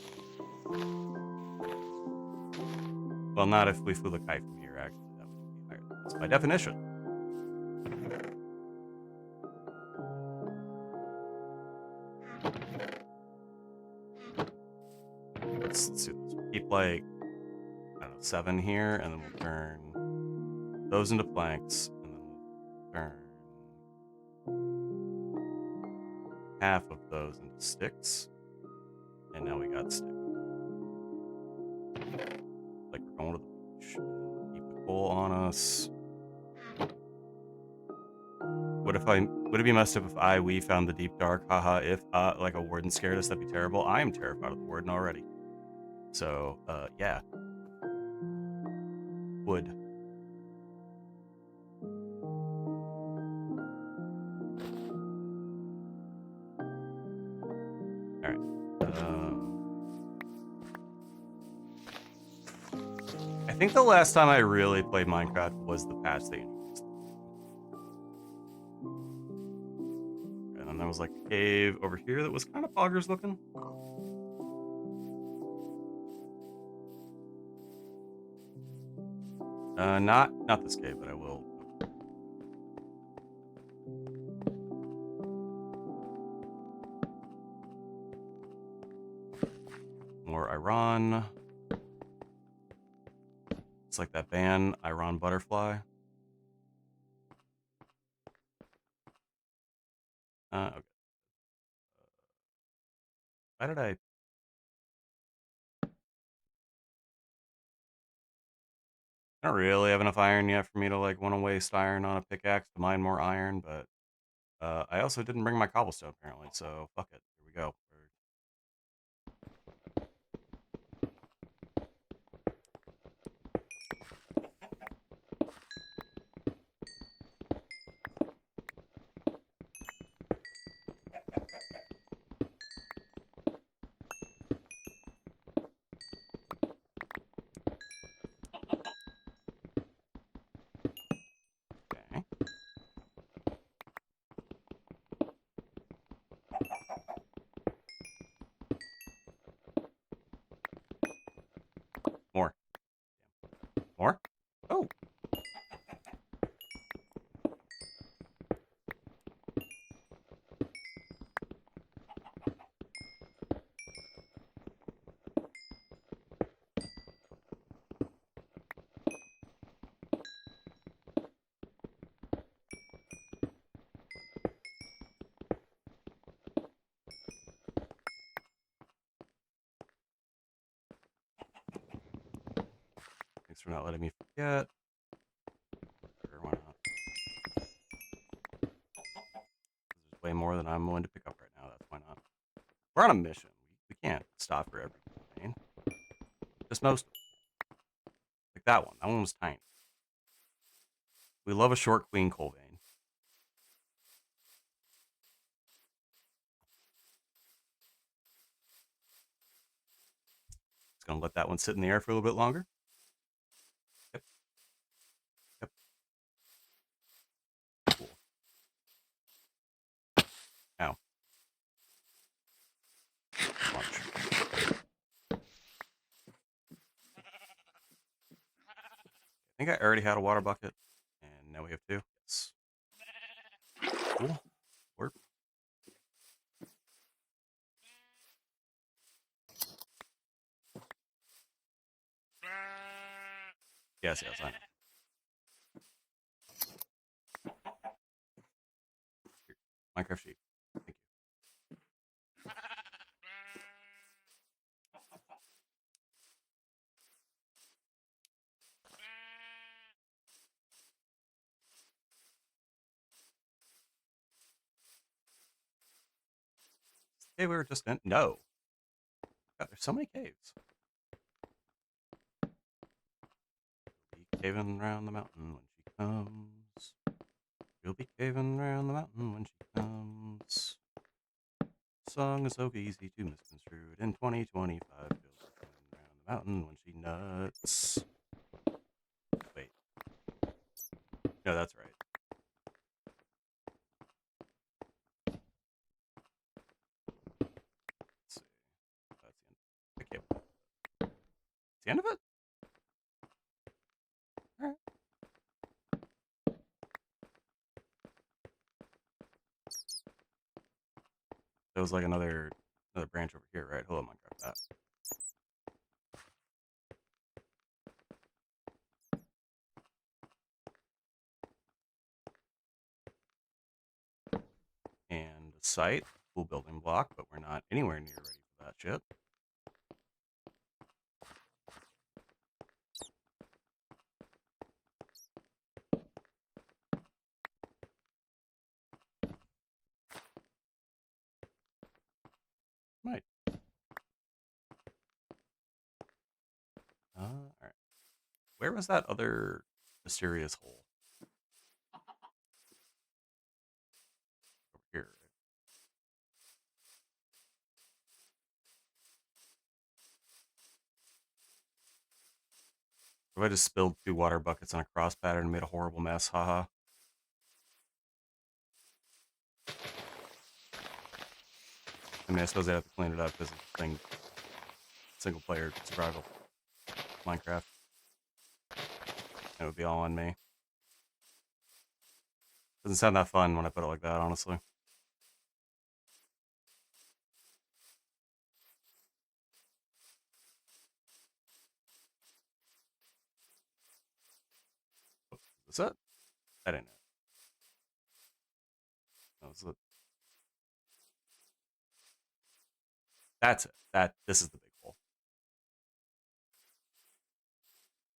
Well, not if we flew the kite from here, actually. That would be higher than this by definition. Let's do this. We'll keep like, I don't know, 7 here, and then we'll turn those into planks, and then we'll turn half of those into sticks. And now we got stick. Like we're going to the beach. Keep the coal on us. Would it be messed up if we found the deep dark? Haha, if like a warden scared us, that'd be terrible. I am terrified of the warden already. So, yeah. Wood. All right. I think the last time I really played Minecraft was the patch they introduced. And then there was like a cave over here that was kind of poggers looking. Not this cave, but I will. More Iron. It's like that band, Iron Butterfly. Okay. Why did I don't really have enough iron yet for me to like want to waste iron on a pickaxe to mine more iron, but I also didn't bring my cobblestone apparently, so fuck it. Here we go. Okay. More. More? Oh. Thanks for not letting me forget. Sure, why not? There's way more than I'm willing to pick up right now. That's why not. We're on a mission. We can't stop for every vein. Just most of them. Like that one. That one was tiny. We love a short queen coal vein. Just gonna let that one sit in the air for a little bit longer. Yep. Yep. Cool. Now. Launch. I think I already had a water bucket, and now we have two. Yes. Cool. Work. Yes, yes, I know. Here, Minecraft sheep. Thank you. Hey, we were just in. No. God, there's so many caves. Be caving around the mountain when she comes. She'll be caving around the mountain when she comes. Song is so easy to misconstrue in 2025. She'll be caving around the mountain when she nuts. Wait. No, that's right. Let's see. That's the end. I can't. It's the end of it? Alright. There was like another branch over here, right? Hold on, Minecraft that. And a site, cool building block, but we're not anywhere near ready for that shit. Might. Where was that other mysterious hole? Over here. If I just spilled 2 water buckets on a cross pattern and made a horrible mess, haha. I mean, I suppose I have to clean it up because it's a thing, single player survival Minecraft. It would be all on me. Doesn't sound that fun when I put it like that, honestly. Is it? I didn't know. No, that's it. This is the big hole.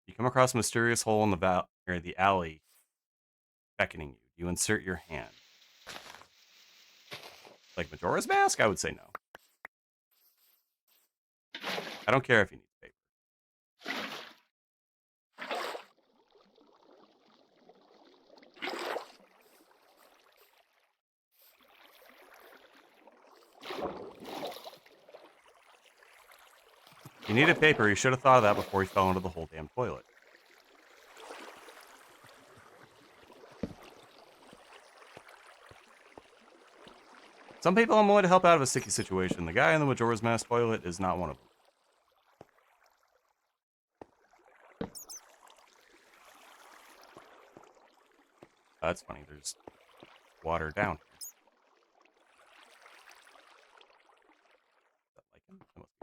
You come across a mysterious hole in the alley beckoning you. You insert your hand. Like Majora's Mask? I would say no. I don't care if you need paper. If you needed paper, you should have thought of that before you fell into the whole damn toilet. Some people I'm willing to help out of a sticky situation. The guy in the Majora's Mask toilet is not one of them. That's funny. There's water down here. Is that lichen? That must be lichen.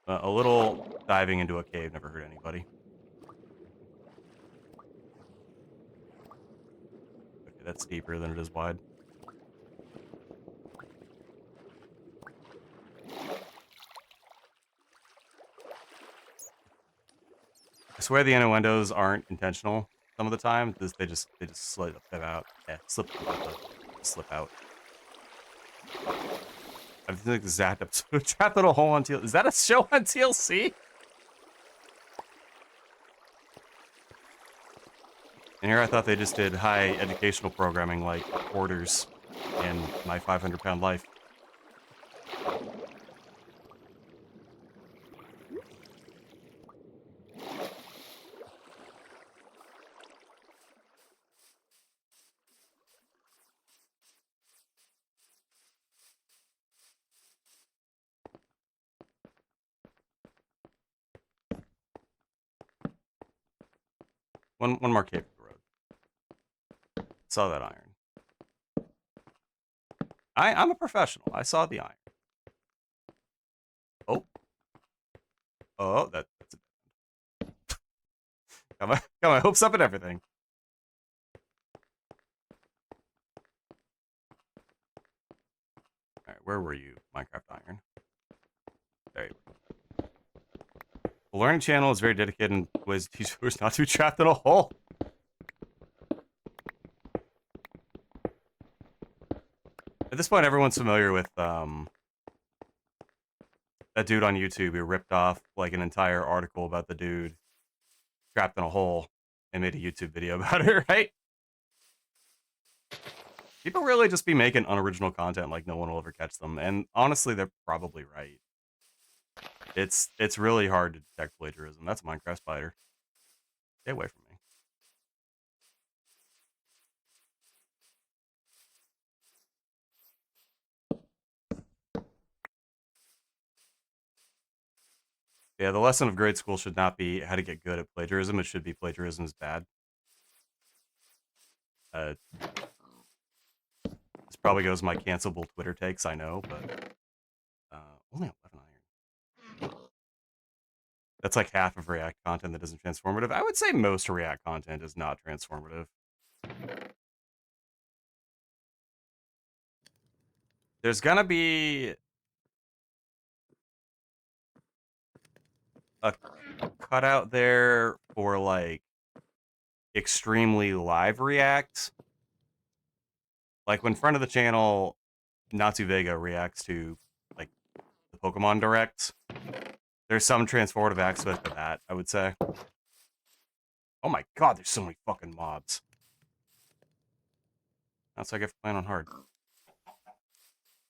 Yeah. A little diving into a cave never hurt anybody. Okay, that's deeper than it is wide. I swear the innuendos aren't intentional some of the time. They just slip out. Yeah, slip out. I think the exact episode. Trapped in a hole on TLC. Is that a show on TLC? And here I thought they just did high educational programming like Orders and My 500-Pound Life. One more cave for the road. Saw that iron. I'm a professional. I saw the iron. Oh, that's it. Got my hopes up and everything. All right, where were you, Minecraft Iron? There you go. The Learning Channel is very dedicated in ways to teach viewers not to be trapped in a hole. At this point, everyone's familiar with that dude on YouTube who ripped off like an entire article about the dude trapped in a hole and made a YouTube video about it, right? People really just be making unoriginal content like no one will ever catch them, and honestly, they're probably right. It's really hard to detect plagiarism. That's a Minecraft spider. Stay away from me. Yeah, the lesson of grade school should not be how to get good at plagiarism. It should be plagiarism is bad. This probably goes my cancelable Twitter takes, I know, but only 11 iron. That's like half of React content that isn't transformative. I would say most React content is not transformative. There's gonna be a cutout there for like extremely live React. Like when friend of the channel Natsu Vega reacts to like Pokemon Direct. There's some transformative aspect of that, I would say. Oh my god, there's so many fucking mobs. That's what I get for playing on hard.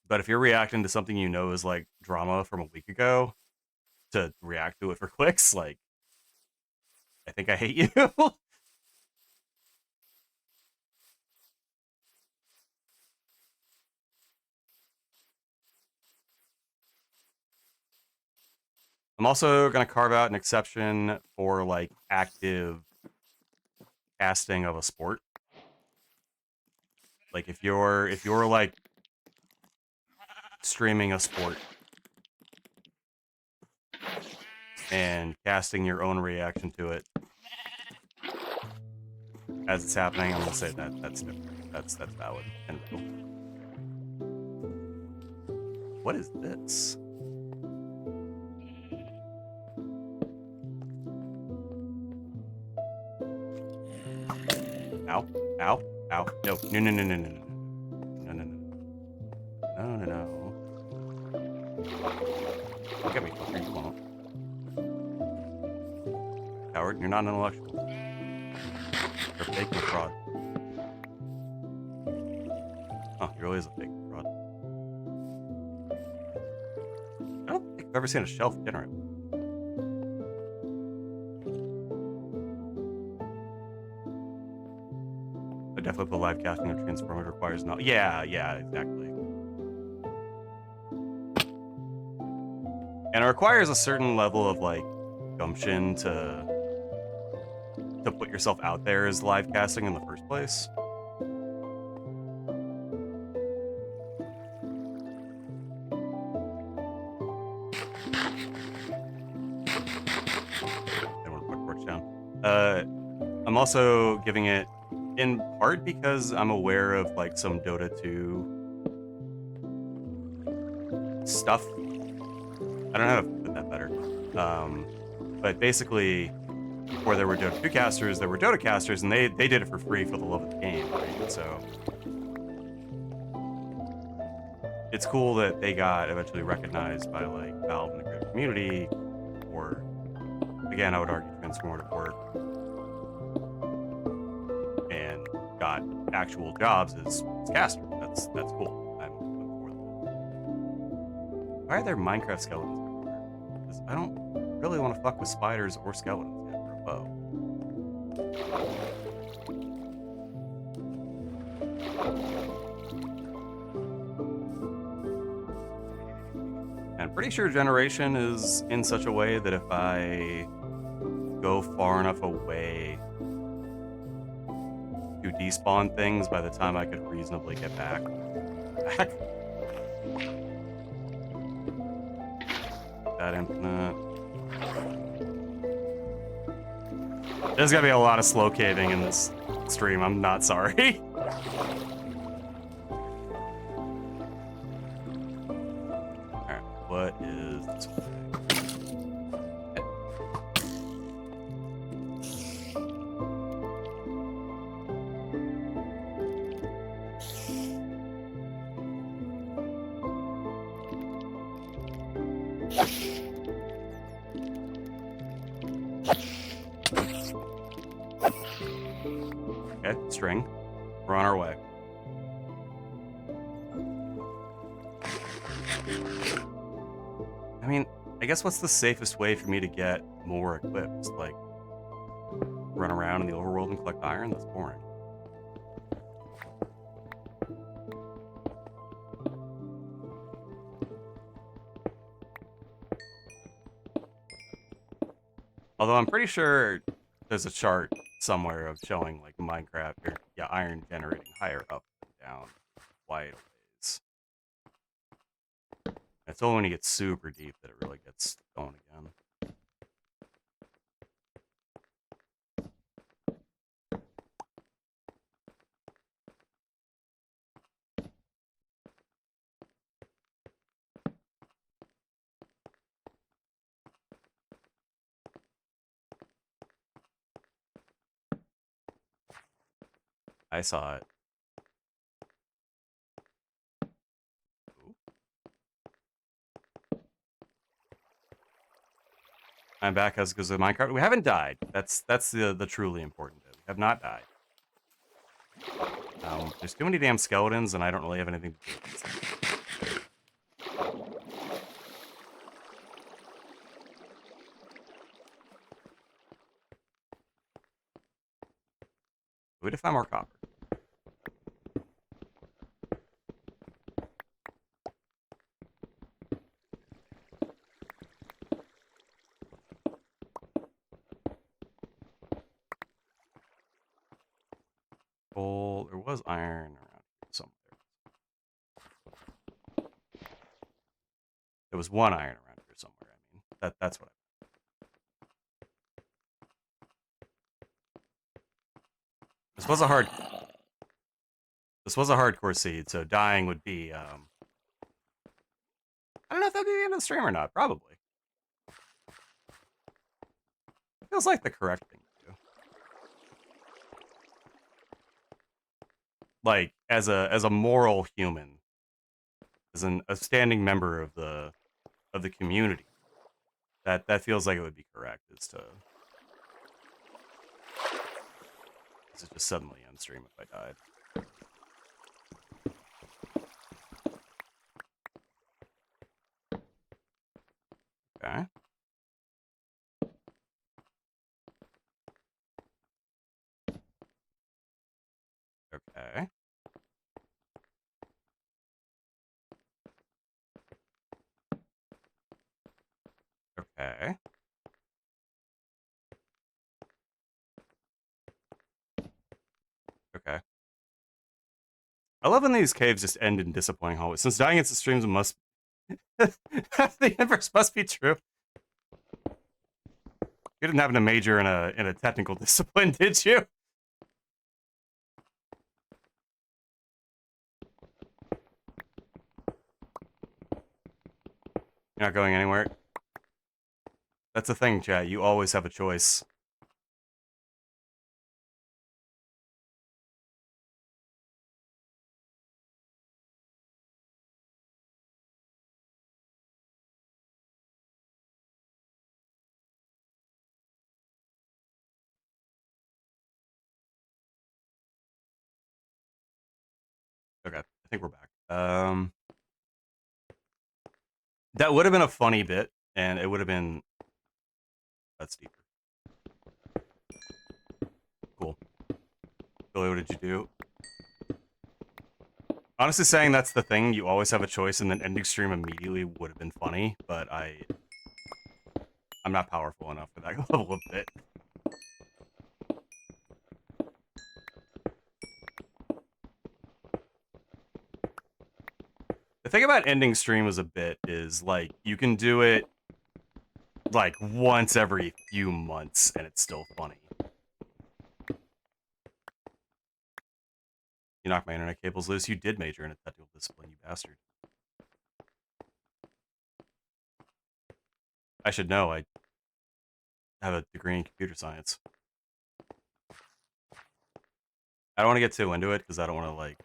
But if you're reacting to something you know is like drama from a week ago, to react to it for clicks, like, I think I hate you. I'm also gonna carve out an exception for like active casting of a sport. Like if you're like streaming a sport and casting your own reaction to it as it's happening, I'm gonna say that that's different. That's valid and real. What is this? Ow! Ow! Ow! No! No! No! No! No! No! No! No! No! No! No! No! Look at me, fucker! You won't. Howard, you're not an intellectual. You're fake and fraud. Oh, you're always a fake and fraud. I don't think I've ever seen a shelf generate. I definitely put live casting of transformers requires not. Yeah, exactly. And it requires a certain level of like gumption to put yourself out there as live casting in the first place. I want to put torch down. I'm also giving it in part because I'm aware of like some Dota 2 stuff. I don't know how to put that better. But basically, before there were Dota 2 casters, there were Dota casters, and they did it for free for the love of the game, right? So it's cool that they got eventually recognized by like Valve and the greater community, or again, I would argue transformative work, and got actual jobs as casters. That's cool. I'm for that. Why are there Minecraft skeletons everywhere? Because I don't really want to fuck with spiders or skeletons yet for a bow. And I'm pretty sure generation is in such a way that if I go far enough away to despawn things, by the time I could reasonably get back. That infinite. There's gonna be a lot of slow caving in this stream. I'm not sorry. Alright, what is this way? Okay, string. We're on our way. I mean, I guess what's the safest way for me to get more equipped? Like, run around in the overworld and collect iron? That's boring. Although I'm pretty sure there's a chart somewhere of showing like Minecraft or iron generating higher up and down quite a ways. It's only when you get super deep that it really gets going again. I saw it. Ooh. I'm back as because of Minecraft. We haven't died. That's the truly important bit. We have not died. There's too many damn skeletons, and I don't really have anything to do with this. We need to find more copper. Coal. There was iron around here somewhere. There was one iron around here somewhere. I mean, that's what I meant. This was a hardcore seed, so dying would be I don't know if that'd be the end of the stream or not. Probably. It feels like the correct thing to do. Like as a moral human, as a standing member of the community, that feels like it would be correct. Is to just suddenly end stream if I died. Okay. Okay. Okay. Okay. I love when these caves just end in disappointing hallways. Since dying into streams must the inverse must be true. You didn't happen to major in a technical discipline, did you? You're not going anywhere. That's the thing, chat. You always have a choice. Okay, I think we're back. That would have been a funny bit, and it would have been... That's deeper. Cool. Billy, what did you do? Honestly, saying that's the thing, you always have a choice, and then ending stream immediately would have been funny, but I'm not powerful enough for that level of bit. The thing about ending stream as a bit is, like, you can do it, like, once every few months, and it's still funny. You knocked my internet cables loose. You did major in a technical discipline, you bastard. I should know. I have a degree in computer science. I don't want to get too into it, because I don't want to, like,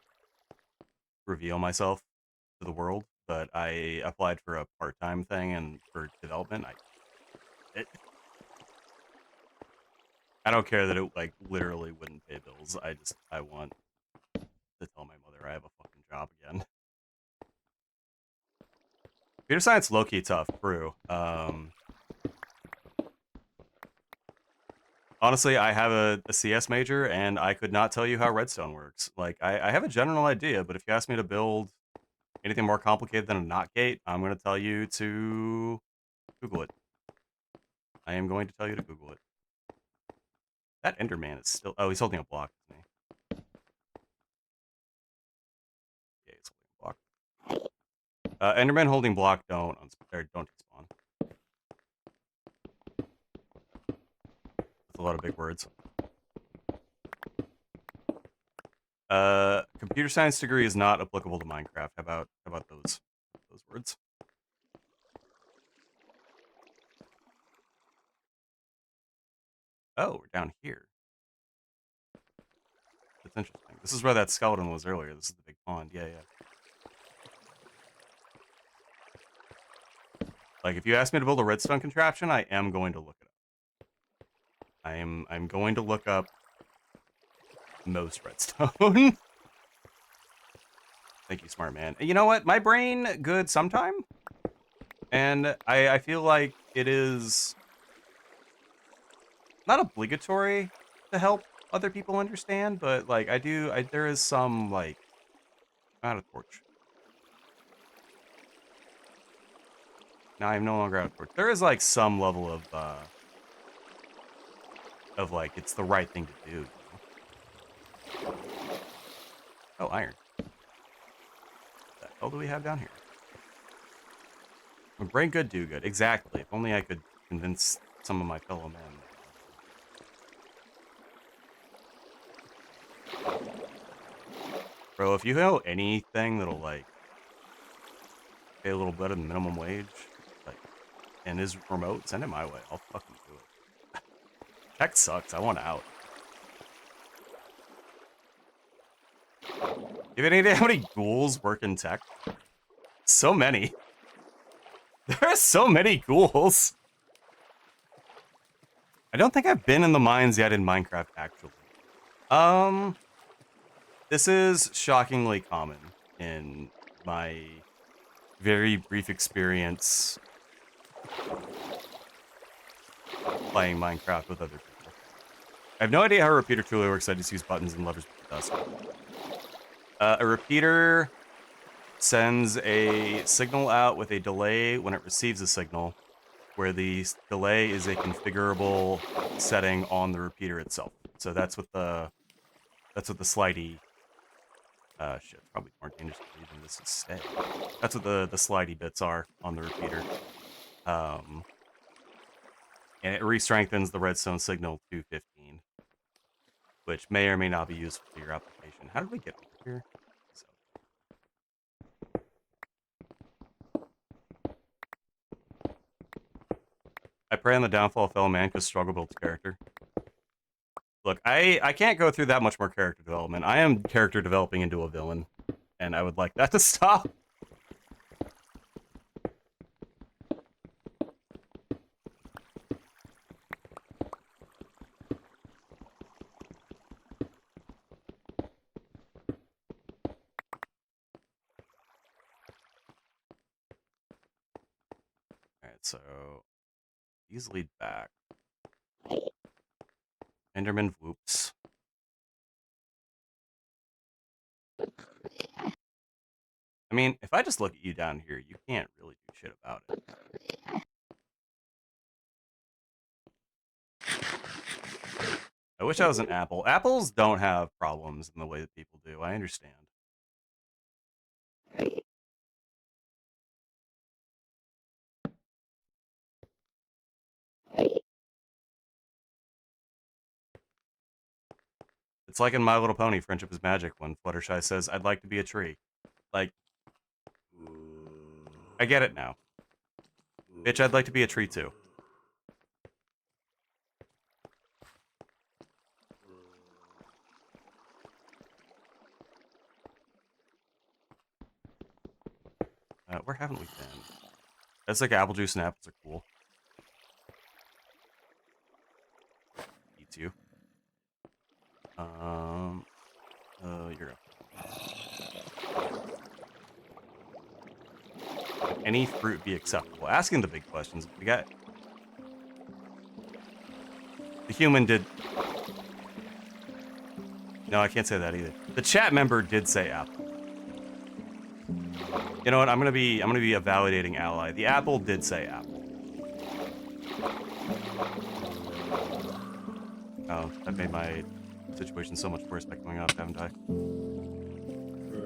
reveal myself to the world, but I applied for a part-time thing, and for development, I don't care that it, like, literally wouldn't pay bills. I want to tell my mother I have a fucking job again. Computer science low-key tough, true. Honestly, I have a CS major, and I could not tell you how redstone works. Like, I have a general idea, but if you ask me to build anything more complicated than a NOT gate, I'm going to tell you to Google it. I am going to tell you to Google it. That Enderman is still... Oh, he's holding a block, isn't he? Yeah, he's holding a block. Enderman holding block don't despawn. That's a lot of big words. Computer science degree is not applicable to Minecraft. How about those words? Oh, we're down here. That's interesting. This is where that skeleton was earlier. This is the big pond. Yeah, yeah. Like, if you ask me to build a redstone contraption, I am going to look it up. I'm going to look up most redstone. Thank you, smart man. You know what? My brain good sometime, and I feel like it is not obligatory to help other people understand, but like there is some like out of torch. Now I'm no longer out of torch. There is like some level of like it's the right thing to do, you know? Oh, iron. What the hell do we have down here? When brain good, do good. Exactly. If only I could convince some of my fellow men. Bro, if you know anything that'll like pay a little better than minimum wage, like, and is remote, send it my way. I'll fucking do it. Tech sucks. I want out. You have any idea how many ghouls work in tech? So many. There are so many ghouls. I don't think I've been in the mines yet in Minecraft, actually. This is shockingly common in my very brief experience playing Minecraft with other people. I have no idea how a repeater truly works. I just use buttons and levers with the dust. A repeater sends a signal out with a delay when it receives a signal, where the delay is a configurable setting on the repeater itself. So that's what the slidey shit, probably more dangerous than this is stay. That's what the slidey bits are on the repeater. And it re-strengthens the redstone signal to 15, which may or may not be useful for your application. How did we get over here? So. I pray on the downfall of fellow man because struggle builds character. Look, I can't go through that much more character development. I am character developing into a villain, and I would like that to stop. Alright, so these lead back. Enderman whoops. I mean, if I just look at you down here, you can't really do shit about it. I wish I was an apple. Apples don't have problems in the way that people do. I understand. It's like in My Little Pony, Friendship is Magic, when Fluttershy says, I'd like to be a tree. Like, I get it now. Bitch, I'd like to be a tree too. Where haven't we been? That's like apple juice and apples are cool. Eats you. You're up. Would any fruit be acceptable? Asking the big questions. We got... The human did... No, I can't say that either. The chat member did say apple. You know what? I'm gonna be a validating ally. The apple did say apple. Oh, that made my situation so much worse by coming up, haven't I?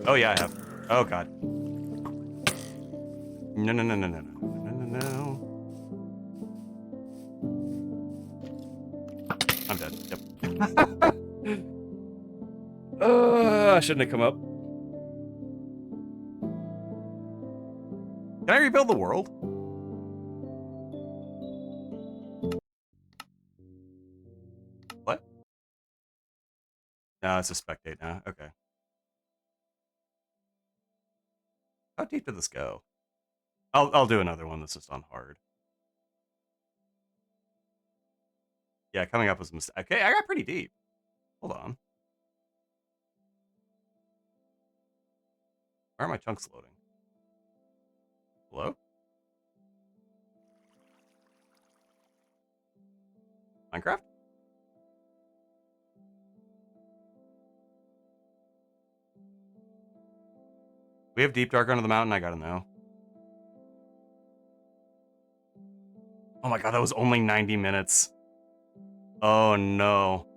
Oh yeah, I have. Oh god. No no no no no no no no no. I'm dead. Yep. I shouldn't have come up. Can I rebuild the world? What? No, it's a spectate now. Okay. How deep did this go? I'll do another one that's just on hard. Yeah, coming up was a mistake. Okay, I got pretty deep. Hold on. Why are my chunks loading? Hello? Minecraft? We have deep dark under the mountain, I gotta know. Oh my god, that was only 90 minutes. Oh no.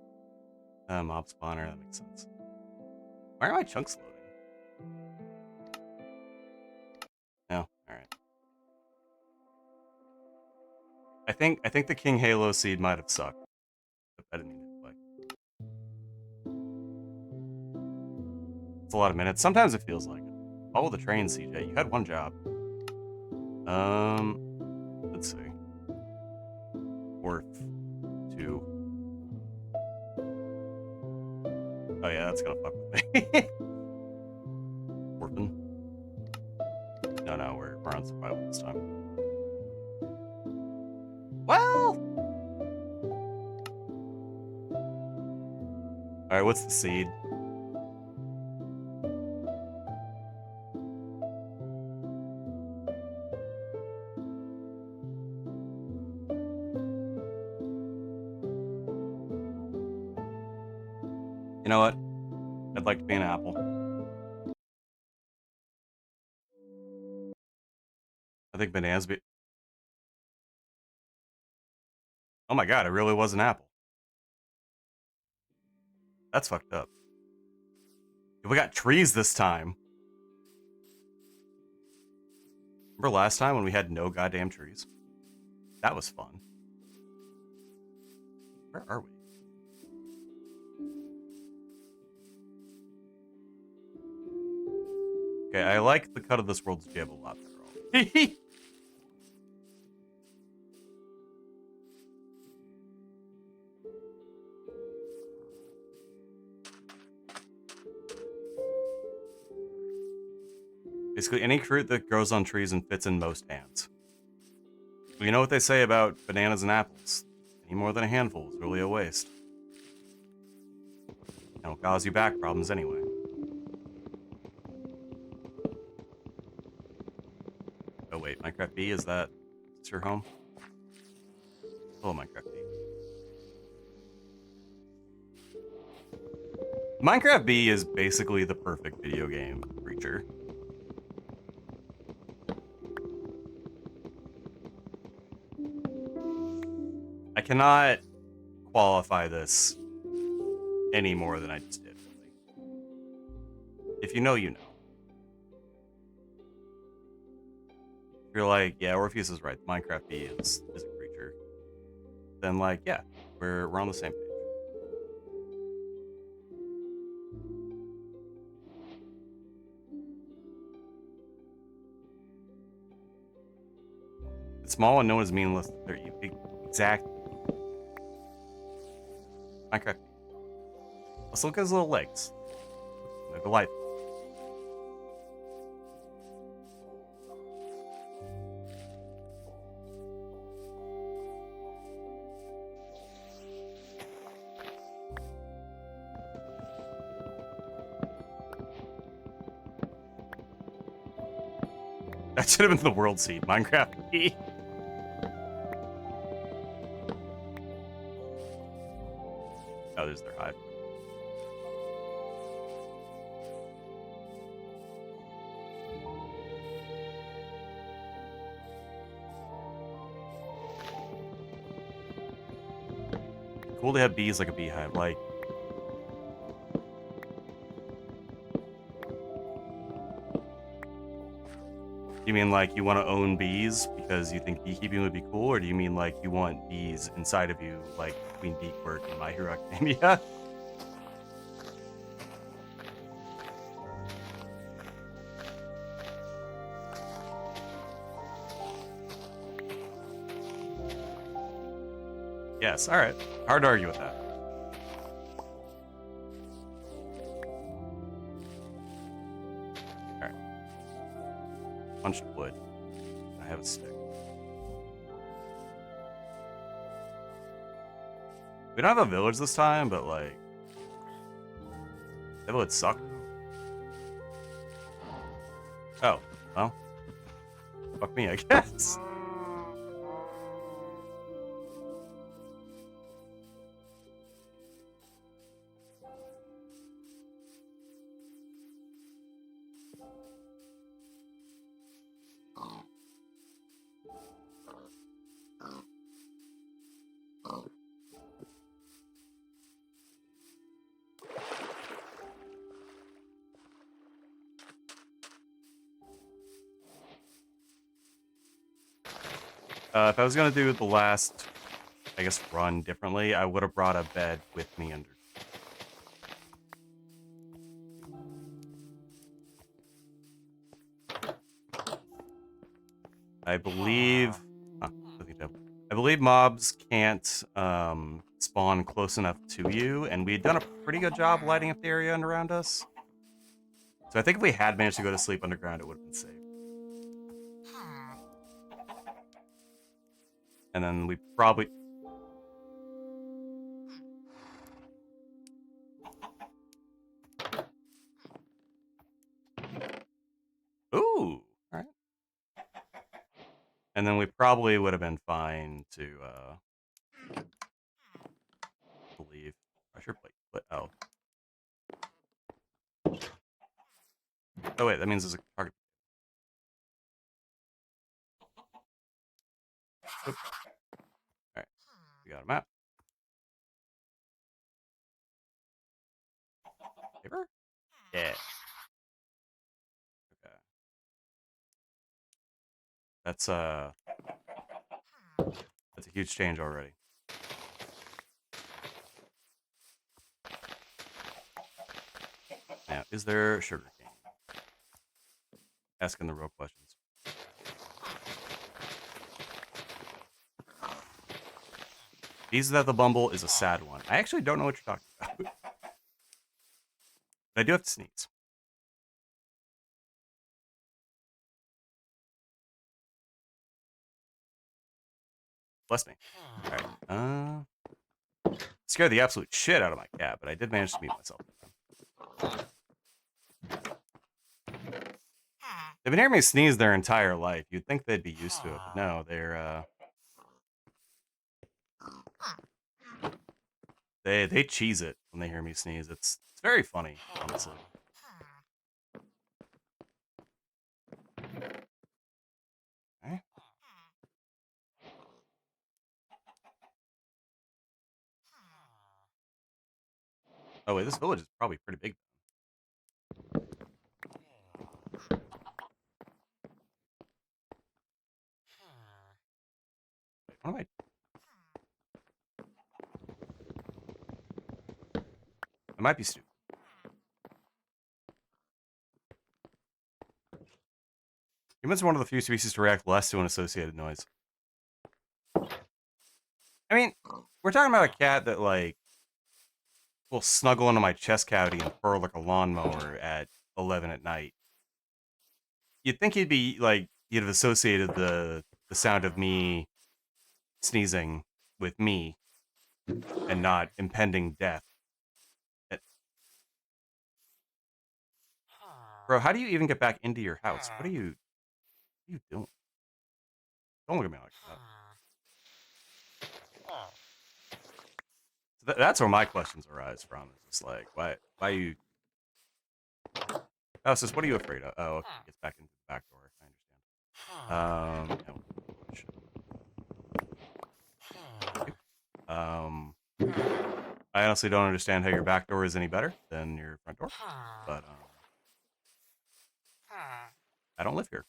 Mob spawner, that makes sense. Why are my chunks loading? No, alright. I think the King Halo seed might have sucked. I didn't mean to play. It's a lot of minutes. Sometimes it feels like it. Follow the train, CJ. You had one job. Let's see. Worth 2. Oh yeah, that's gonna fuck with me. Orphan. No, we're on survival this time. Well. All right, what's the seed? You know what? I'd like to be an apple. I think bananas be... Oh my god, it really was an apple. That's fucked up. We got trees this time. Remember last time when we had no goddamn trees? That was fun. Where are we? Okay, I like the cut of this world's jib a lot better. Basically, any fruit that grows on trees and fits in most hands. Well, you know what they say about bananas and apples? Any more than a handful is really a waste. And it'll cause you back problems anyway. Oh wait, Minecraft B, is that your home? Hello, Minecraft B. Minecraft B is basically the perfect video game creature. I cannot qualify this any more than I just did. If you know, you know. If you're like, yeah, Orpheus is right, Minecraft B is a creature, then like, yeah, we're on the same page. It's small and known as meaningless. Exactly. Minecraft. Let's look at his little legs. They're delightful. That should have been the world seed. Minecraft B. Oh, there's their hive. Cool to have bees like a beehive. Like, you mean like you want to own bees because you think beekeeping would be cool, or do you mean like you want bees inside of you, like Queen Beakwork and My Hero Academia? Yes, alright. Hard to argue with that. Alright. Punched wood. I have a stick. We don't have a village this time, but like that would suck. Oh, well. Fuck me, I guess. If I was gonna do the last, I guess, run differently, I would have brought a bed with me under. I believe. Huh, I believe mobs can't spawn close enough to you, and we had done a pretty good job lighting up the area around us. So I think if we had managed to go to sleep underground, it would have been safe. And then we probably. Ooh! Alright. And then we probably would have been fine to leave. I should play. Oh. Oh, wait, that means there's a target. Oops. Alright. We got a map. Paper? Yeah. Okay. That's a huge change already. Now, is there sugar cane? Asking the real questions. Bees That the Bumble is a sad one. I actually don't know what you're talking about. But I do have to sneeze. Bless me. Alright. Scared the absolute shit out of my cat, but I did manage to mute myself. They've been hearing me sneeze their entire life. You'd think they'd be used to it, but no, they're they cheese it when they hear me sneeze. It's very funny, honestly. Okay. Oh wait, this village is probably pretty big. What am I? I might be stupid. Humans are one of the few species to react less to an associated noise. I mean, we're talking about a cat that, like, will snuggle into my chest cavity and purr like a lawnmower at 11 at night. You'd think he'd be, like, you'd have associated the sound of me sneezing with me and not impending death. Bro, how do you even get back into your house? What are you doing? Don't look at me like that. So that's where my questions arise from. It's just like, why you? Oh, so what are you afraid of? Oh, okay, gets back into the back door. I understand. I honestly don't understand how your back door is any better than your front door, but I don't live here.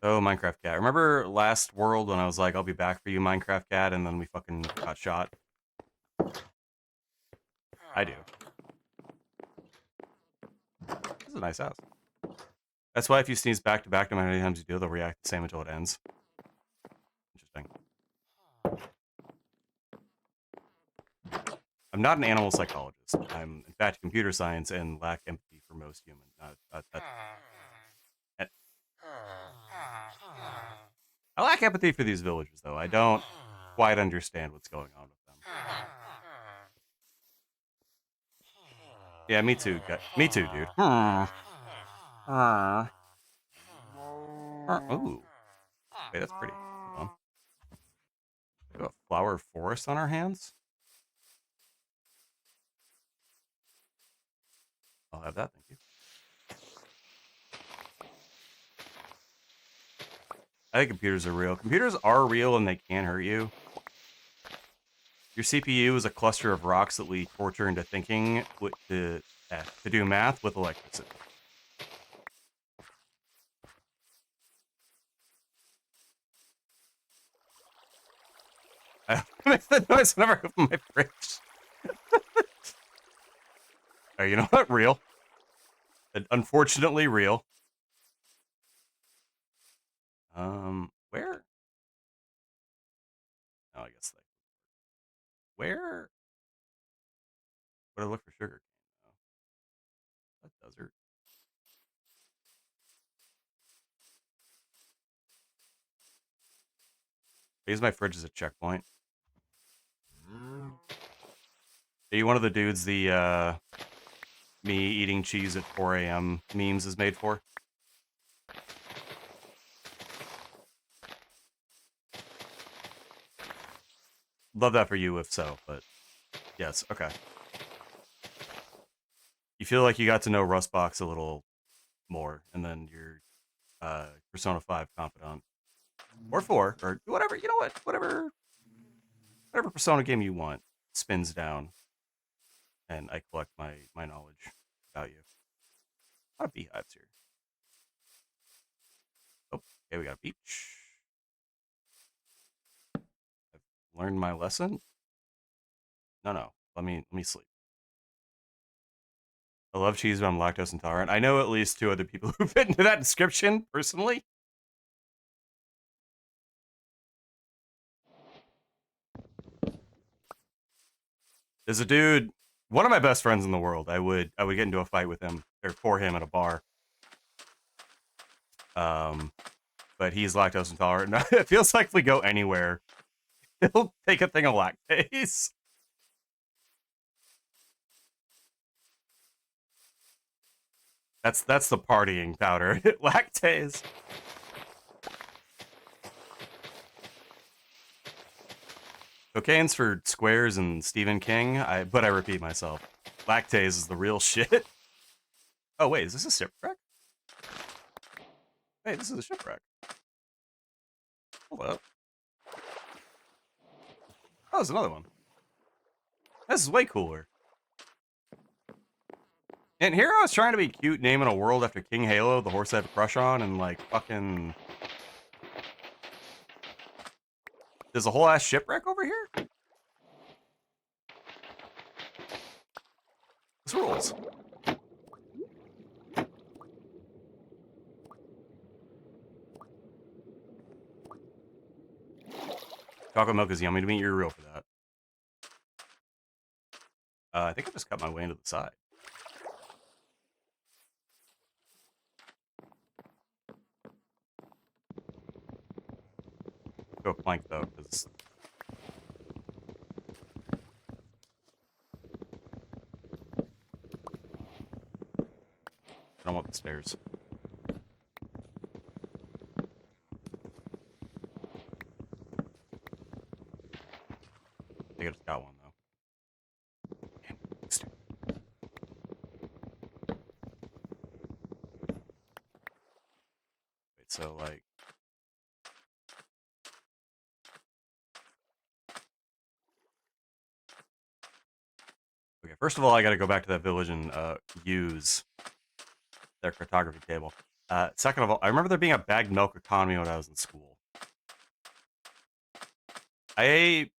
Oh, Minecraft cat. Remember last world when I was like, I'll be back for you, Minecraft cat, and then we fucking got shot? I do. This is a nice house. That's why if you sneeze back to back, no matter how many times you do, they'll react the same until it ends. Interesting. I'm not an animal psychologist. I'm, in fact, computer science and lack empathy for most humans. I lack empathy for these villagers, though. I don't quite understand what's going on with them. Yeah, me too. Me too, dude. Ooh. Okay, that's pretty. Hold on. We have a flower forest on our hands? I'll have that, thank you. I think computers are real. Computers are real and they can hurt you. Your CPU is a cluster of rocks that we torture into thinking to do math with electricity. I make the noise whenever I open my fridge. Oh, you know what? Real. Unfortunately, real. Where? Oh, I guess like where would I look for sugar cane? That desert. I use my fridge as a checkpoint. Are you one of the dudes the me eating cheese at 4 a.m. memes is made for? Love that for you if so, but yes, okay. You feel like you got to know Rustbox a little more, and then your Persona 5 confidant. Or 4, or whatever, you know what? Whatever Persona game you want spins down, and I collect my knowledge about you. A lot of beehives here. Oh, okay, we got a beach. I've learned my lesson. No. Let me sleep. I love cheese, but I'm lactose intolerant. I know at least 2 other people who fit into that description personally. There's a dude, one of my best friends in the world. I would get into a fight with him or for him at a bar. But he's lactose intolerant. It feels like if we go anywhere, he'll take a thing of lactase. That's the partying powder. Lactase. Cocaine's for squares and Stephen King. But I repeat myself. Lactase is the real shit. Oh wait, is this a shipwreck? Hey, this is a shipwreck. Hold up. Oh, there's another one. This is way cooler. And here I was trying to be cute, naming a world after King Halo, the horse I have a crush on, and like fucking. There's a whole ass shipwreck over here? This rules. Chocolate milk is yummy to me. You're real for that. I think I just cut my way into the side. Go plank though, because I don't want the stairs. I think I just got one though. Damn, wait, so like. Okay, first of all, I gotta go back to that village and use their cartography table. Second of all, I remember there being a bagged milk economy when I was in school. At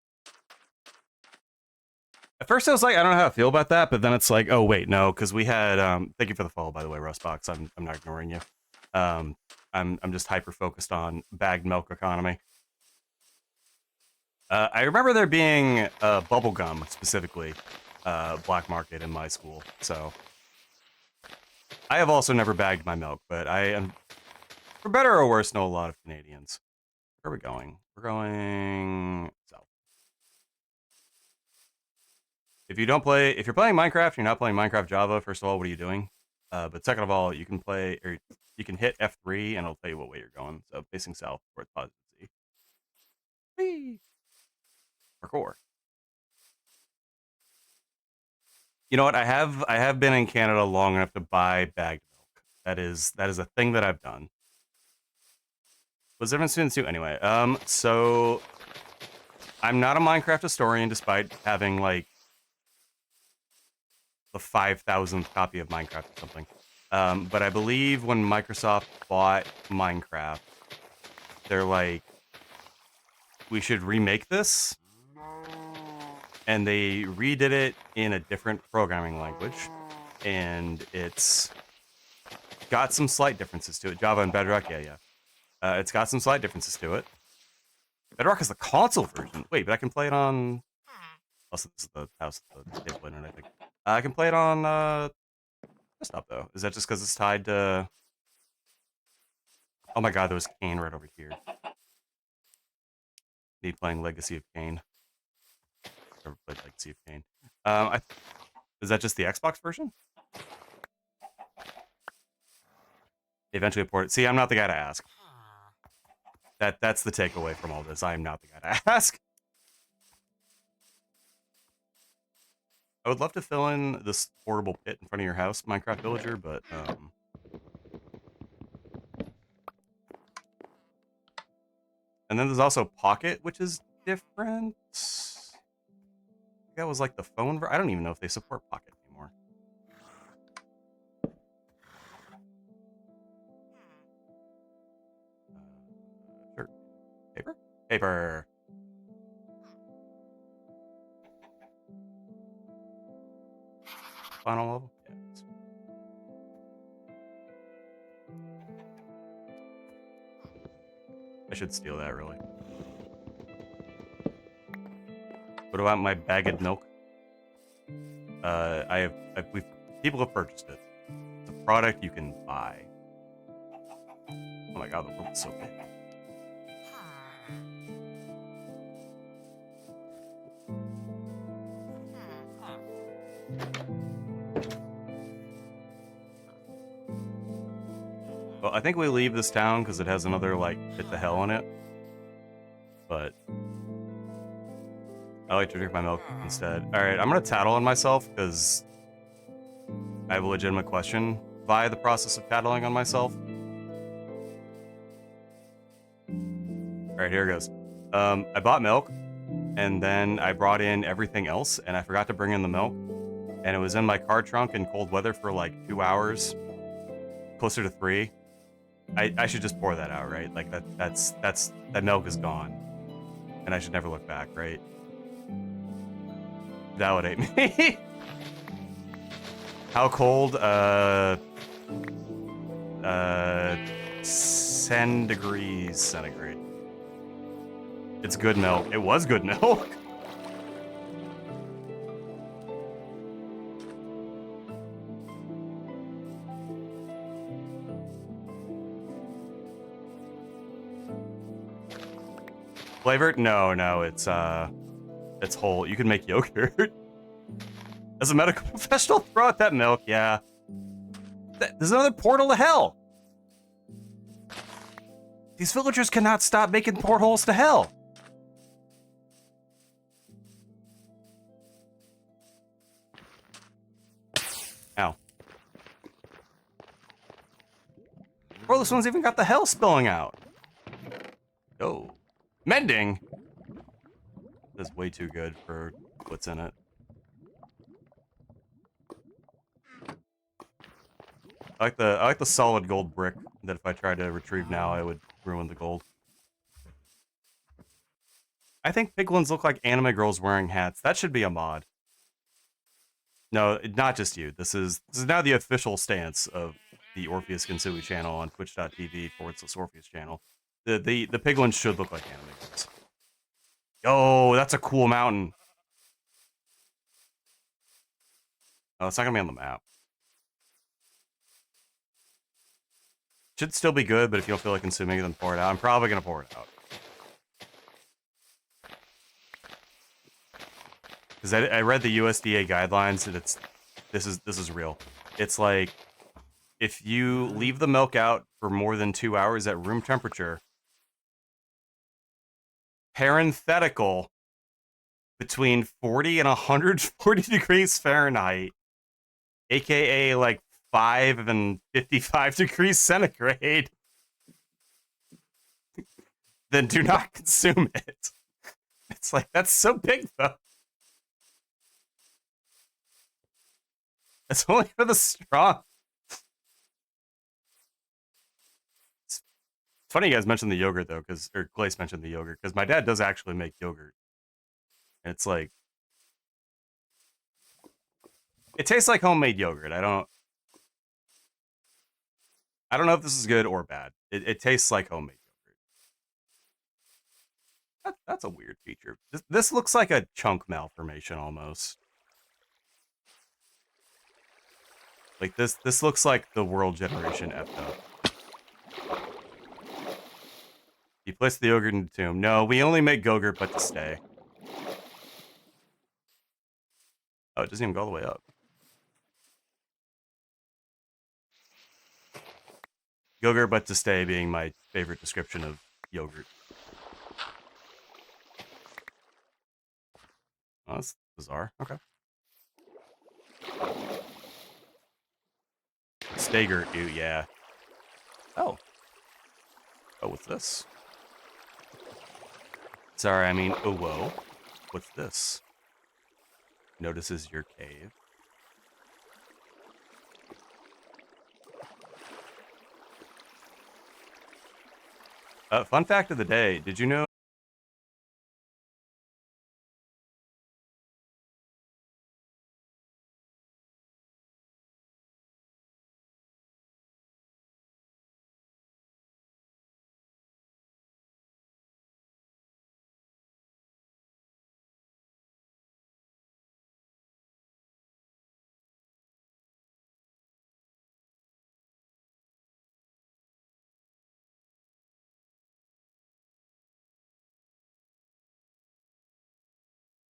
first I was like, I don't know how to feel about that, but then it's like, oh wait, no, because we had thank you for the follow, by the way, Rustbox. I'm not ignoring you. I'm just hyper focused on bagged milk economy. I remember there being bubblegum specifically black market in my school. So I have also never bagged my milk, but I am, for better or worse, know a lot of Canadians. Where are we going? We're going south. If you're playing Minecraft, you're not playing Minecraft Java. First of all, what are you doing? But second of all, you can you can hit F3 and it'll tell you what way you're going. So facing south towards positive Z. Whee! Parkour. You know what? I have been in Canada long enough to buy bagged milk. That is a thing that I've done. What's the difference between the two? Anyway, so I'm not a Minecraft historian, despite having like the 5,000th copy of Minecraft or something. But I believe when Microsoft bought Minecraft, they're like, we should remake this, and they redid it in a different programming language, and it's got some slight differences to it. Java and Bedrock, yeah. It's got some slight differences to it. Bedrock is the console version. Wait, but I can play it on... Also, this is the house, the table internet, I think. I can play it on desktop, though. Is that just because it's tied to... Oh my god, there was Kane right over here. Me playing Legacy of Kane. Never played Legacy of Kane. Is that just the Xbox version? Eventually port it. See, I'm not the guy to ask. That's the takeaway from all this. I am not the guy to ask. I would love to fill in this horrible pit in front of your house, Minecraft Villager, but and then there's also Pocket, which is different. That was like the phone. I don't even know if they support Pocket anymore. Sure. Paper? Paper. Final level? Yeah. I should steal that, really. What about my bagged milk? People have purchased it. It's a product you can buy. Oh my god, the world is so big. Well, I think we leave this town because it has another, like, pit to hell in it. But I like to drink my milk instead. Alright, I'm gonna tattle on myself because I have a legitimate question via the process of tattling on myself. Alright, here it goes. I bought milk, and then I brought in everything else, and I forgot to bring in the milk. And it was in my car trunk in cold weather for like 2 hours, closer to 3. I should just pour that out, right? Like that milk is gone, and I should never look back, right? Validate me. How cold? 10 degrees centigrade. It's good milk. It was good milk. Flavored? No, it's whole. You can make yogurt. As a medical professional, throw out that milk, yeah. There's another portal to hell. These villagers cannot stop making portholes to hell. Ow. Bro, this one's even got the hell spilling out. Oh. Mending? That's way too good for what's in it. I like the solid gold brick that if I tried to retrieve now, I would ruin the gold. I think piglins look like anime girls wearing hats. That should be a mod. No, not just you. This is now the official stance of the Orpheus Kinsui channel on twitch.tv/Orpheus channel. The piglins should look like anime girls. Oh, that's a cool mountain. Oh, it's not gonna be on the map. Should still be good, but if you don't feel like consuming it, then pour it out. I'm probably gonna pour it out. Because I read the USDA guidelines, and this is real. It's like, if you leave the milk out for more than 2 hours at room temperature, parenthetical, between 40 and 140 degrees Fahrenheit, aka like 5 and 55 degrees centigrade, then do not consume it. It's like, that's so big, though. It's only for the strong. It's funny you guys mentioned the yogurt, though, or Glace mentioned the yogurt, because my dad does actually make yogurt. And it's like, it tastes like homemade yogurt. I don't know if this is good or bad. It tastes like homemade yogurt. That's a weird feature. This looks like a chunk malformation almost. Like, this looks like the world generation effed up. You place the yogurt in the tomb. No, we only make Gogurt but to stay. Oh, it doesn't even go all the way up. Gogurt but to stay being my favorite description of yogurt. Oh, that's bizarre. Okay. Stagert, ew, yeah. Oh. Oh, what's this? Sorry, I mean, oh, whoa. What's this? Notices your cave. Fun fact of the day, did you know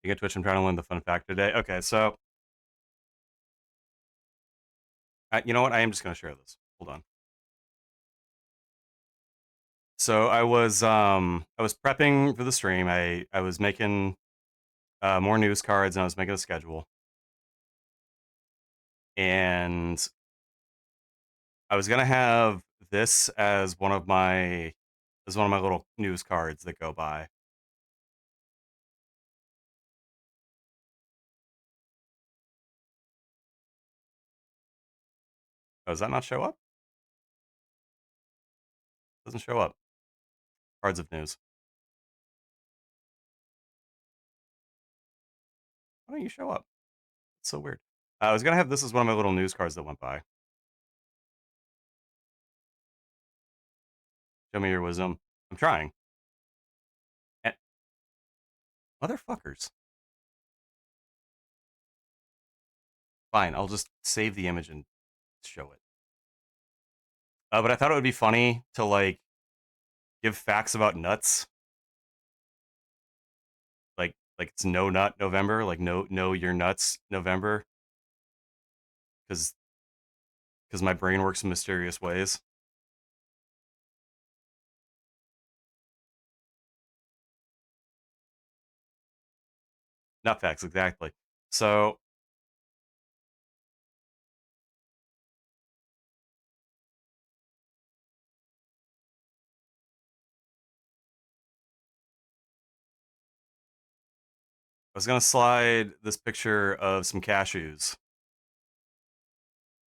you get Twitch? I'm trying to learn the fun fact today. Okay, so you know what? I am just gonna share this. Hold on. So I was prepping for the stream. I was making more news cards, and I was making a schedule. And I was gonna have this as one of my little news cards that go by. Oh, does that not show up? Doesn't show up. Cards of news. Why don't you show up? It's so weird. I was gonna have this as one of my little news cards that went by. Show me your wisdom. I'm trying. And motherfuckers. Fine, I'll just save the image and show it. But I thought it would be funny to like give facts about nuts. Like it's no nut November, like no your nuts November. Because my brain works in mysterious ways. Nut facts, exactly. So I was gonna slide this picture of some cashews.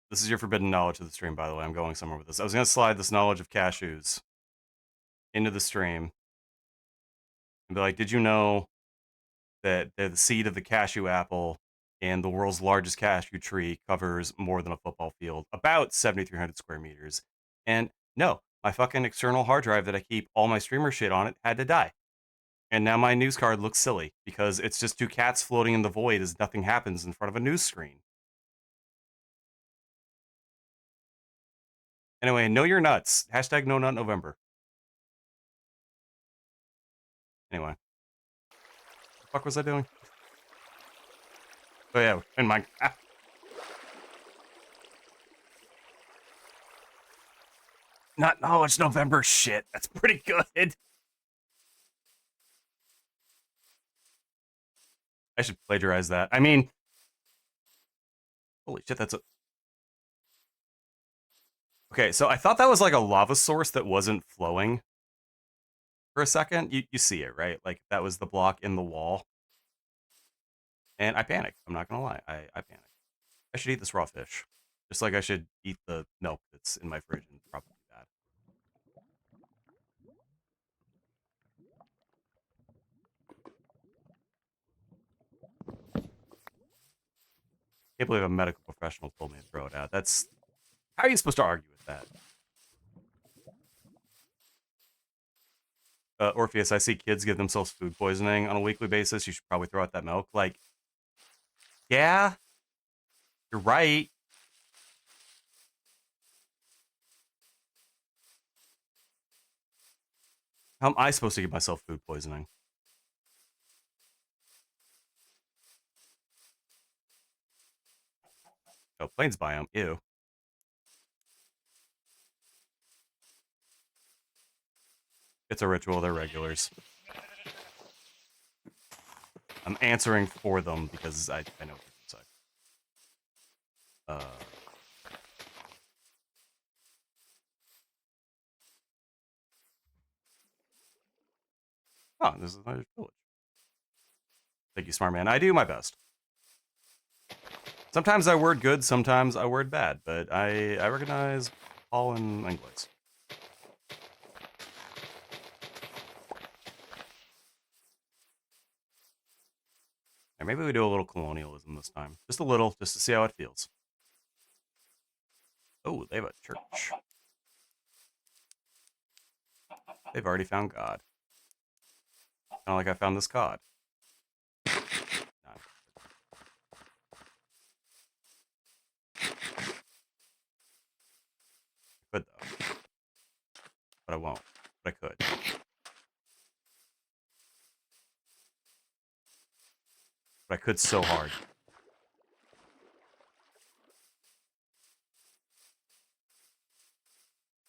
This is your forbidden knowledge of the stream, by the way. I'm going somewhere with this. I was gonna slide this knowledge of cashews into the stream and be like, did you know that the seed of the cashew apple and the world's largest cashew tree covers more than a football field, about 7,300 square meters? And no, my fucking external hard drive that I keep all my streamer shit on it had to die. And now my news card looks silly because it's just two cats floating in the void as nothing happens in front of a news screen. Anyway, know your nuts. Hashtag no nut November. Anyway. What the fuck was I doing? Oh yeah, in my... Not knowledge November shit. That's pretty good. I should plagiarize that. I mean... Holy shit, that's a... Okay, so I thought that was like a lava source that wasn't flowing for a second. You see it, right? Like, that was the block in the wall. And I panicked. I'm not gonna lie. I panicked. I should eat this raw fish. Just like I should eat the milk that's in my fridge and probably bad. Can't believe a medical professional told me to throw it out. That's... How are you supposed to argue with that? Orpheus, I see kids give themselves food poisoning on a weekly basis. You should probably throw out that milk. Like, yeah, you're right. How am I supposed to give myself food poisoning? Oh, plains biome. Ew. It's a ritual. They're regulars. I'm answering for them because I know what they're inside. Oh, this is another village. Thank you, smart man. I do my best. Sometimes I word good, sometimes I word bad, but I recognize Paul and English. And maybe we do a little colonialism this time. Just a little, just to see how it feels. Oh, they have a church. They've already found God. Kind of like I found this cod. I could, though. But I won't. But I could. But I could so hard.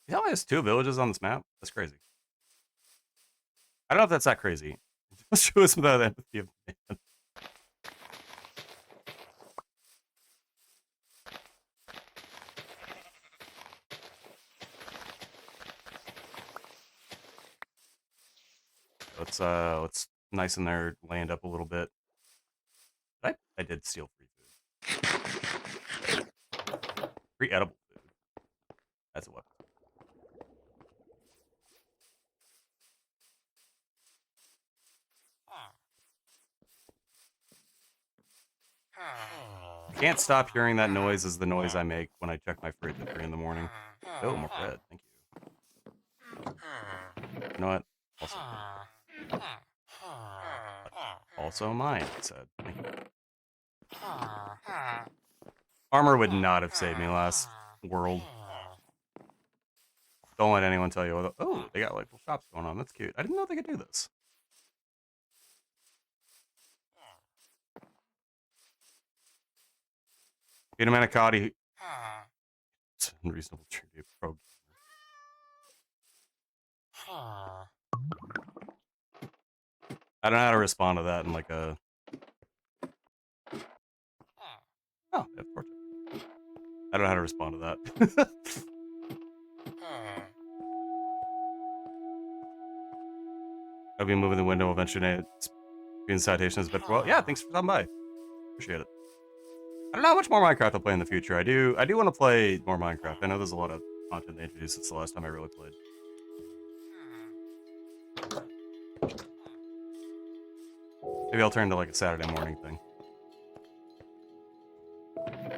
He only has 2 villages on this map? That's crazy. I don't know if that's that crazy. Just show us without empathy of man. Let's nice in their land up a little bit. I did steal free food. Free edible food. That's a weapon. Can't stop hearing that noise as the noise I make when I check my fridge at 3 in the morning. Oh, more bread. Thank you. You know what? Also mine, I said. Thank you. Armor would not have saved me last world. Don't let anyone tell you, oh, they got like little shops going on. That's cute. I didn't know they could do this. Peter Manicotti. It's unreasonable tribute. Pro. I don't know how to respond to that in like a... Oh, that's portrait. I don't know how to respond to that. I'll be moving the window eventually. Being citations, but well, yeah, thanks for stopping by. Appreciate it. I don't know how much more Minecraft I'll play in the future. I do want to play more Minecraft. I know there's a lot of content they introduced since the last time I really played. Maybe I'll turn to like a Saturday morning thing.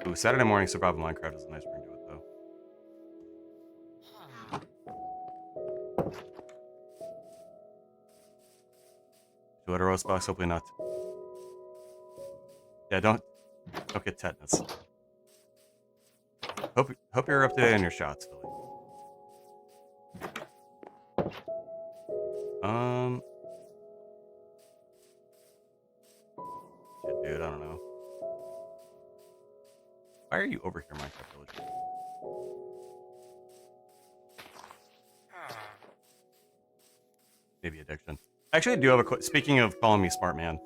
Ooh, Saturday morning survival Minecraft is a nice ring to it, though. Do it a roast box? Hopefully not. Yeah, don't get tetanus. Hope you're up to date on your shots, Philly. Yeah, dude, I don't know. Why are you over here, Minecraft Villager? Maybe addiction. Actually, I do have speaking of calling me smart man,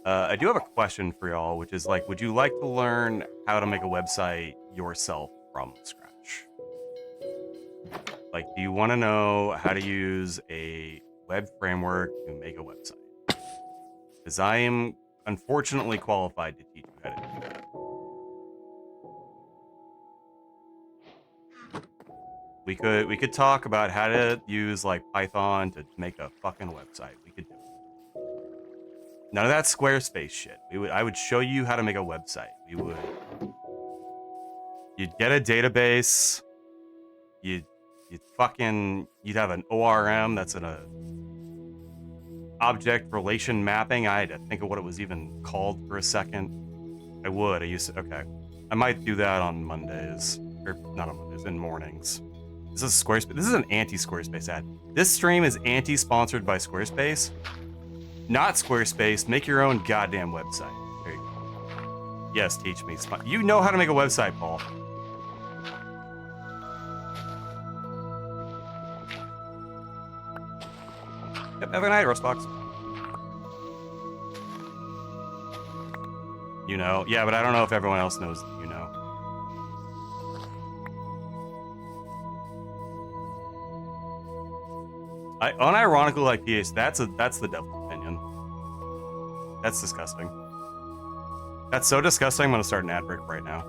I do have a question for y'all, which is like, would you like to learn how to make a website yourself from scratch? Like, do you want to know how to use a web framework to make a website? Because I am unfortunately qualified to teach you how to do that. We could talk about how to use like Python to make a fucking website. We could do it. None of that Squarespace shit. I would show you how to make a website. You'd get a database. You'd have an ORM that's an object relation mapping. I had to think of what it was even called for a second. I used to, okay. I might do that on Mondays. Or not on Mondays, in mornings. This is Squarespace. This is an anti-Squarespace ad. This stream is anti-sponsored by Squarespace. Not Squarespace. Make your own goddamn website. There you go. Yes, teach me. You know how to make a website, Paul. Yep, have a night, Roastbox. You know. Yeah, but I don't know if everyone else knows that you know. I unironically like PH. That's the devil's opinion. That's disgusting. That's so disgusting. I'm gonna start an ad break right now.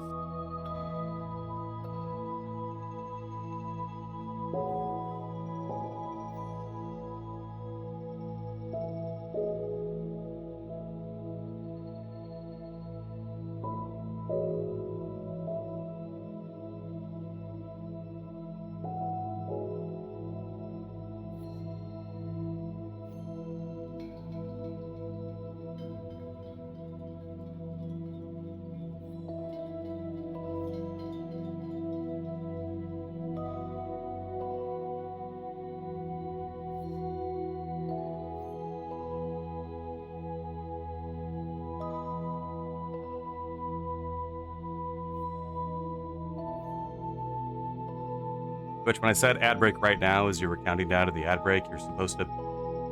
Which, when I said ad break right now, as you were counting down to the ad break, you're supposed to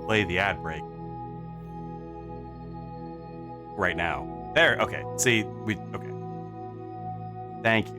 play the ad break right now. There, okay. See, okay. Thank you.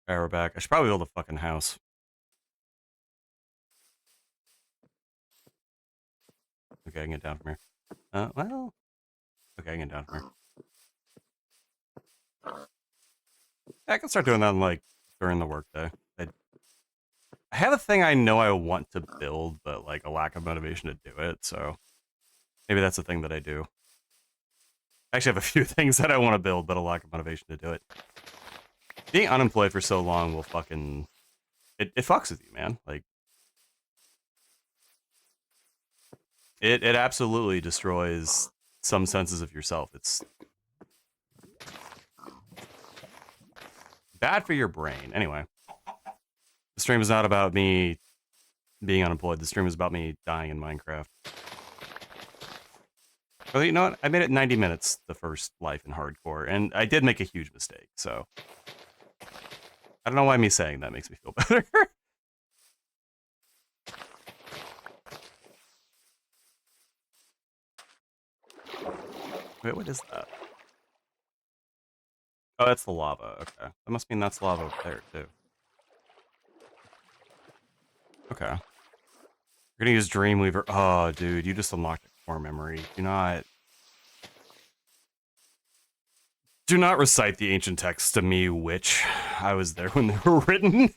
Alright, we're back. I should probably build a fucking house. Okay, I can get down from here. Well... Okay, I can get down from here. I can start doing that, like, during the workday. I have a thing I know I want to build, but, like, a lack of motivation to do it, so... Maybe that's the thing that I do. I actually have a few things that I want to build, but a lack of motivation to do it. Being unemployed for so long will fucking... It fucks with you, man. Like... It absolutely destroys some senses of yourself. It's... bad for your brain. Anyway. The stream is not about me being unemployed. The stream is about me dying in Minecraft. Well, you know what? I made it 90 minutes the first life in hardcore, and I did make a huge mistake, so... I don't know why me saying that makes me feel better. Wait, what is that? Oh, that's the lava. Okay. That must mean that's lava over there, too. Okay. We're gonna use Dreamweaver. Oh, dude, you just unlocked a core memory. Do not recite the ancient texts to me, witch. I was there when they were written.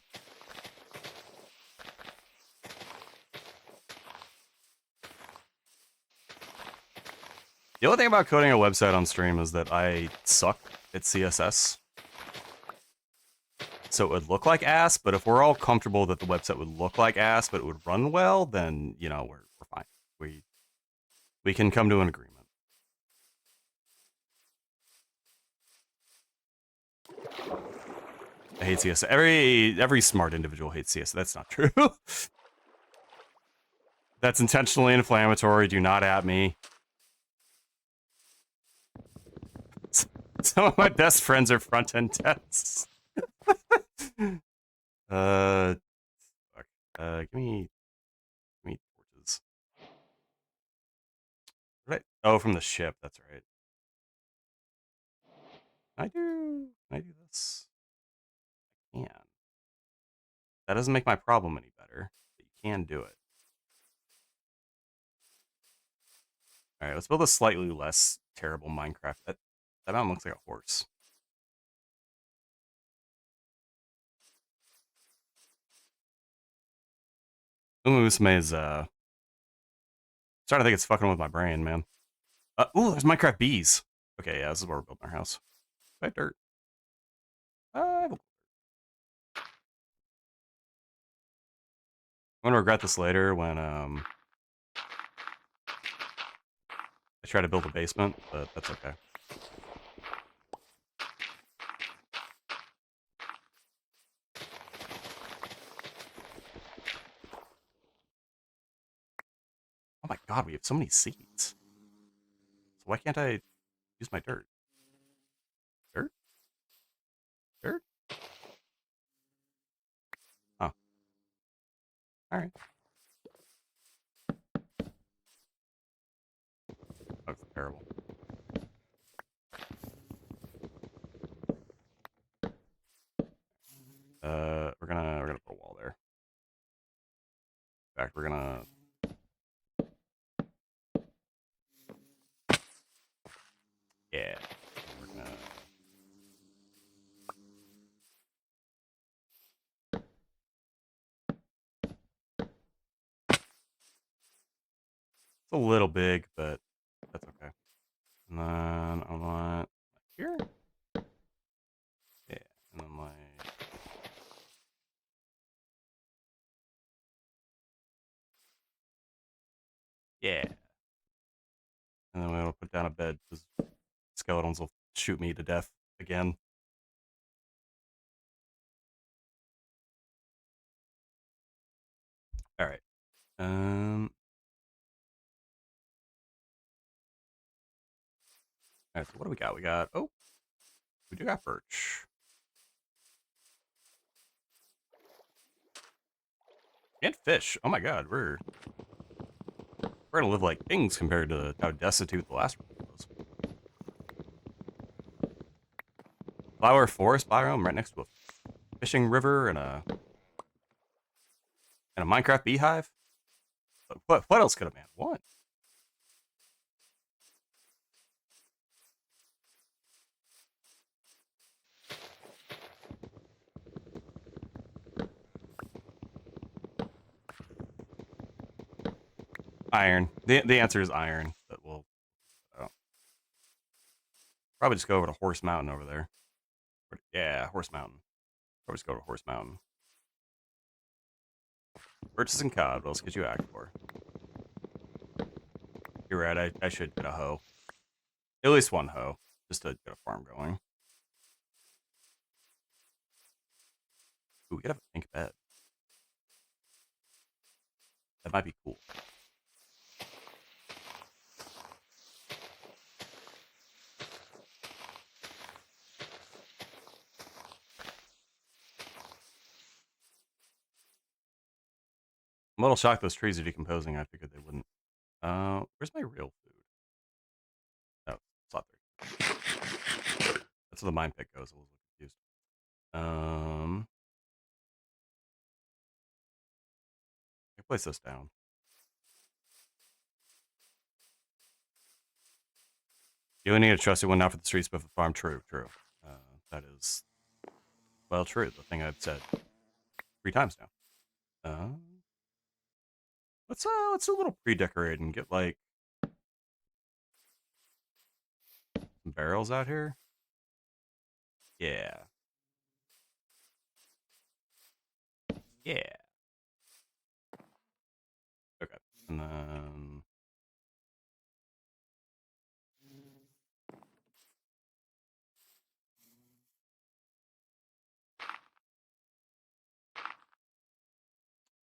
The only thing about coding a website on stream is that I suck at CSS. So it would look like ass, but if we're all comfortable that the website would look like ass, but it would run well, then, you know, we're fine. We can come to an agreement. I hate CSS. Every smart individual hates CSS. That's not true. That's intentionally inflammatory. Do not at me. Some of my best friends are front-end devs. Fuck. Give me torches. Right. Oh, from the ship. That's right. Can I do this? I can. That doesn't make my problem any better, but you can do it. Alright, let's build a slightly less terrible Minecraft. That mountain looks like a horse. Umusume is, starting to think it's fucking with my brain, man. Ooh, there's Minecraft bees. Okay, yeah, this is where we're building our house. By dirt. I'm gonna regret this later when, I try to build a basement, but that's okay. Oh my god, we have so many seeds. So why can't I use my dirt? Dirt? Dirt? Oh. Alright. That's terrible. We're gonna put a wall there. In fact, we're gonna... Yeah. We're gonna... It's a little big, but that's okay. And then I want here. Yeah, and then like yeah. And then we'll put down a bed because skeletons will shoot me to death again. All right. All right. So what do we got? We got we do got birch. And fish. Oh my god, we're gonna live like kings compared to how destitute the last one was. Flower forest biome right next to a fishing river and a Minecraft beehive. What else could a man want? Iron. The answer is iron, but we'll probably just go over to Horse Mountain over there. Yeah, Horse Mountain. Probably just go to Horse Mountain. Purchasing cod. What else could you act for? You're right. I should get a hoe. At least one hoe, just to get a farm going. Ooh, we could have a pink bed. That might be cool. I'm a little shocked those trees are decomposing. I figured they wouldn't. Where's my real food? Oh, slot 3. That's where the mine pit goes. I was a little confused. I place this down. You only need a trusty one now for the streets, but for the farm. True. That is, well, true. The thing I've said 3 times now. Let's do a little pre-decorate and get like some barrels out here. Yeah. Yeah. Okay. And then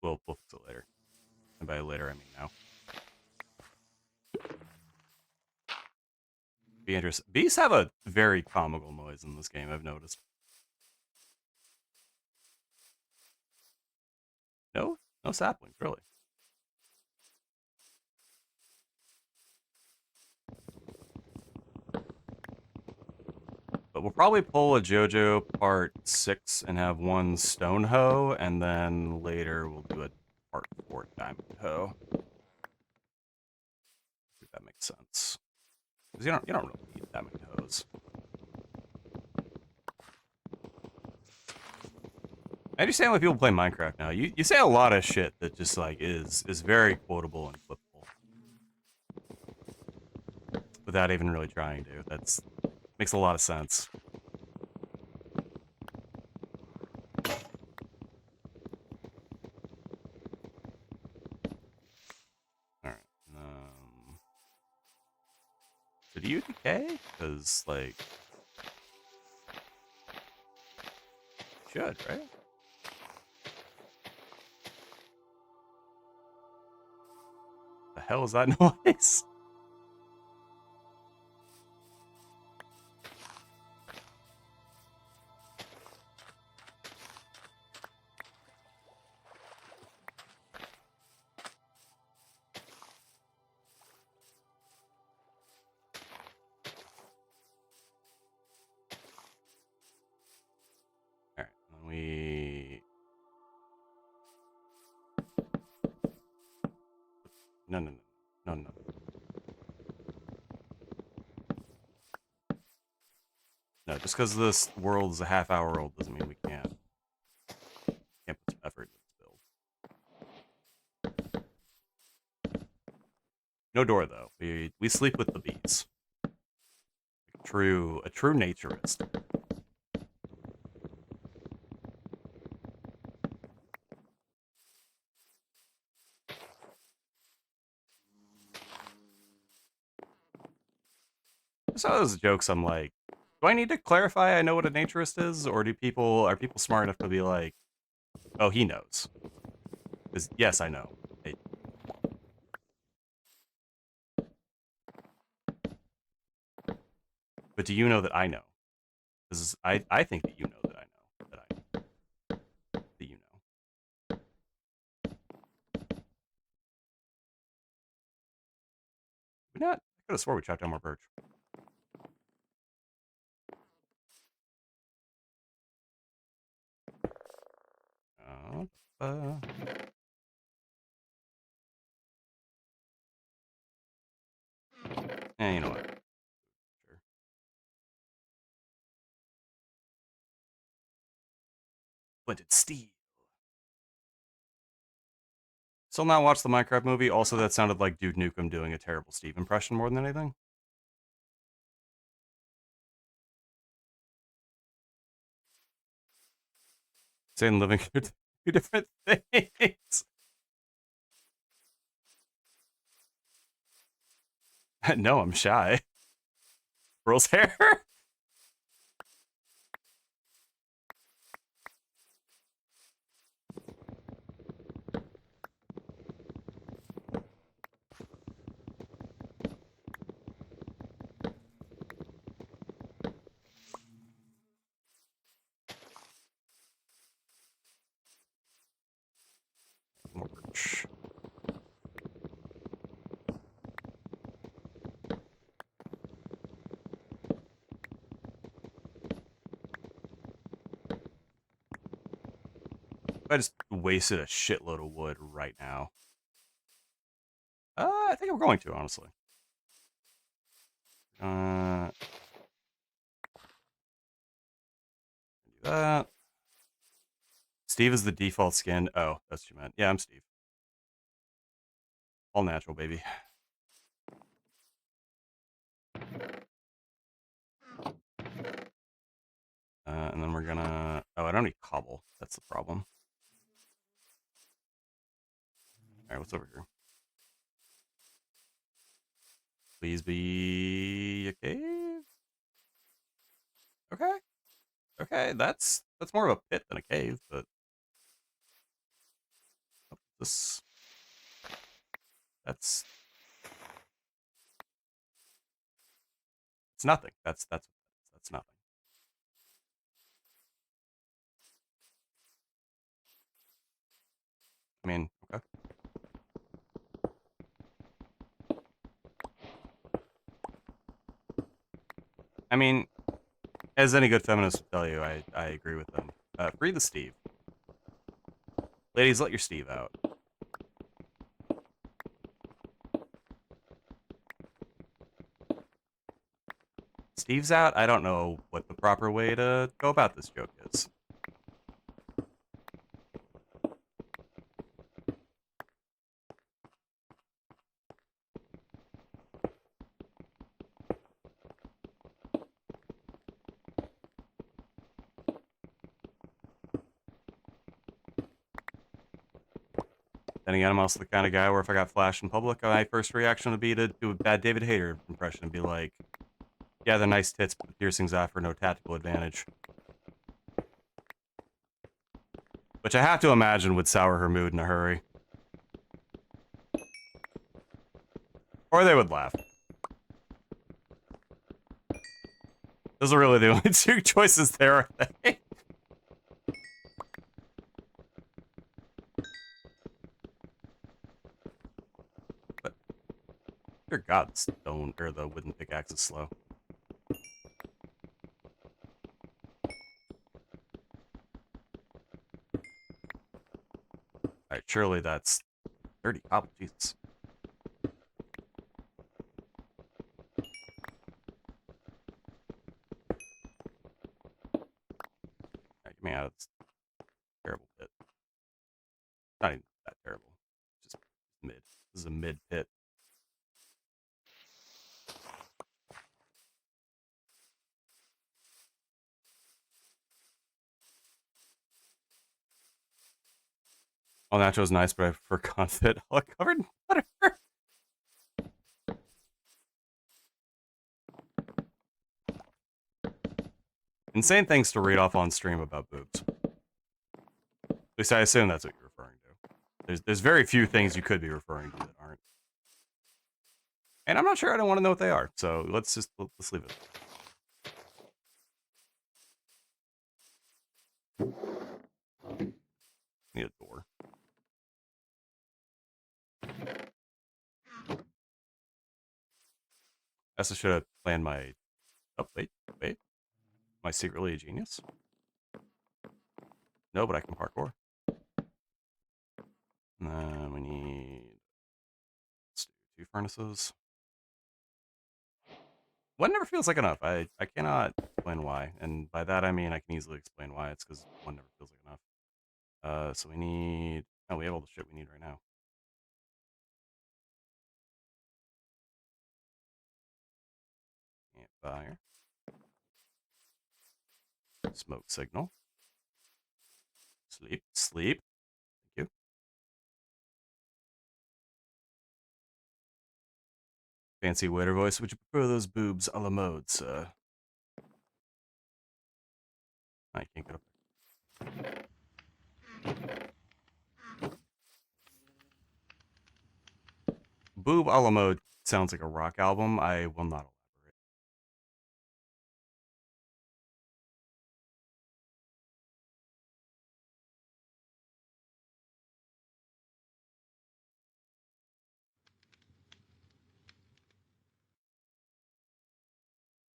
we'll fix it later. And by later, I mean now. Be interesting. Bees have a very comical noise in this game, I've noticed. No saplings, really. But we'll probably pull a JoJo part 6 and have 1 stone hoe, and then later we'll do a part 4 diamond hoe. If that makes sense. Because you don't really need that many hoes. I understand why people play Minecraft now. You say a lot of shit that just like is very quotable and flippable. Without even really trying to. That's makes a lot of sense. Alright. So do you decay? Because like should, right? The hell is that noise? Alright, then we no. No, just because this world is a half-hour old doesn't mean we can't put some effort into this build. No door though. We sleep with the bees. A true naturist. So those jokes, I'm like, do I need to clarify I know what a naturist is, or are people smart enough to be like, oh, he knows? Because yes, I know. But do you know that I know? Because I think that you know that I know that I know that you know. We not. I could have swore we chopped down more birch. You know what? Sure. Blended Steel. Still not watched the Minecraft movie. Also, that sounded like Dude Nukem doing a terrible Steve impression more than anything. Saying living two different things. No, I'm shy. Girl's hair. More birch. I just wasted a shitload of wood right now. I think I'm going to, honestly. Do that. Steve is the default skin. Oh, that's what you meant. Yeah, I'm Steve. All natural, baby. And then we're gonna... Oh, I don't need cobble. That's the problem. Alright, what's over here? Please be a cave? Okay. Okay, that's more of a pit than a cave, but... This... That's... It's nothing. That's nothing. I mean, okay. I mean, as any good feminist would tell you, I agree with them. Free the Steve. Ladies, let your Steve out. Steve's out? I don't know what the proper way to go about this joke is. Then again, I'm also the kind of guy where if I got flashed in public, my first reaction would be to do a bad David Hayter impression and be like, yeah, the nice tits, but the piercings offer no tactical advantage. Which I have to imagine would sour her mood in a hurry. Or they would laugh. Those are really the only two choices there, are they? But, dear God, the stone, or the wooden pickaxe is slow. Alright, surely that's 30 cobble, Jesus. Alright, get me out of this terrible pit. Not even that terrible. Just mid. This is a mid pit. All natural is nice, but I prefer confit all covered in butter. Insane things to read off on stream about boobs. At least I assume that's what you're referring to. There's very few things you could be referring to that aren't. And I'm not sure I don't want to know what they are, so let's leave it. Need a door. I also should have planned my... Oh, wait. Am I secretly a genius? No, but I can parkour. And then we need, let's do 2 furnaces. One never feels like enough. I cannot explain why. And by that I mean I can easily explain why. It's because one never feels like enough. So we need, oh, we have all the shit we need right now. Campfire. Smoke signal. Sleep. Sleep. Thank you. Fancy waiter voice. Would you prefer those boobs a la mode, sir? I can't get up there. Boob a la mode sounds like a rock album. I will not elaborate.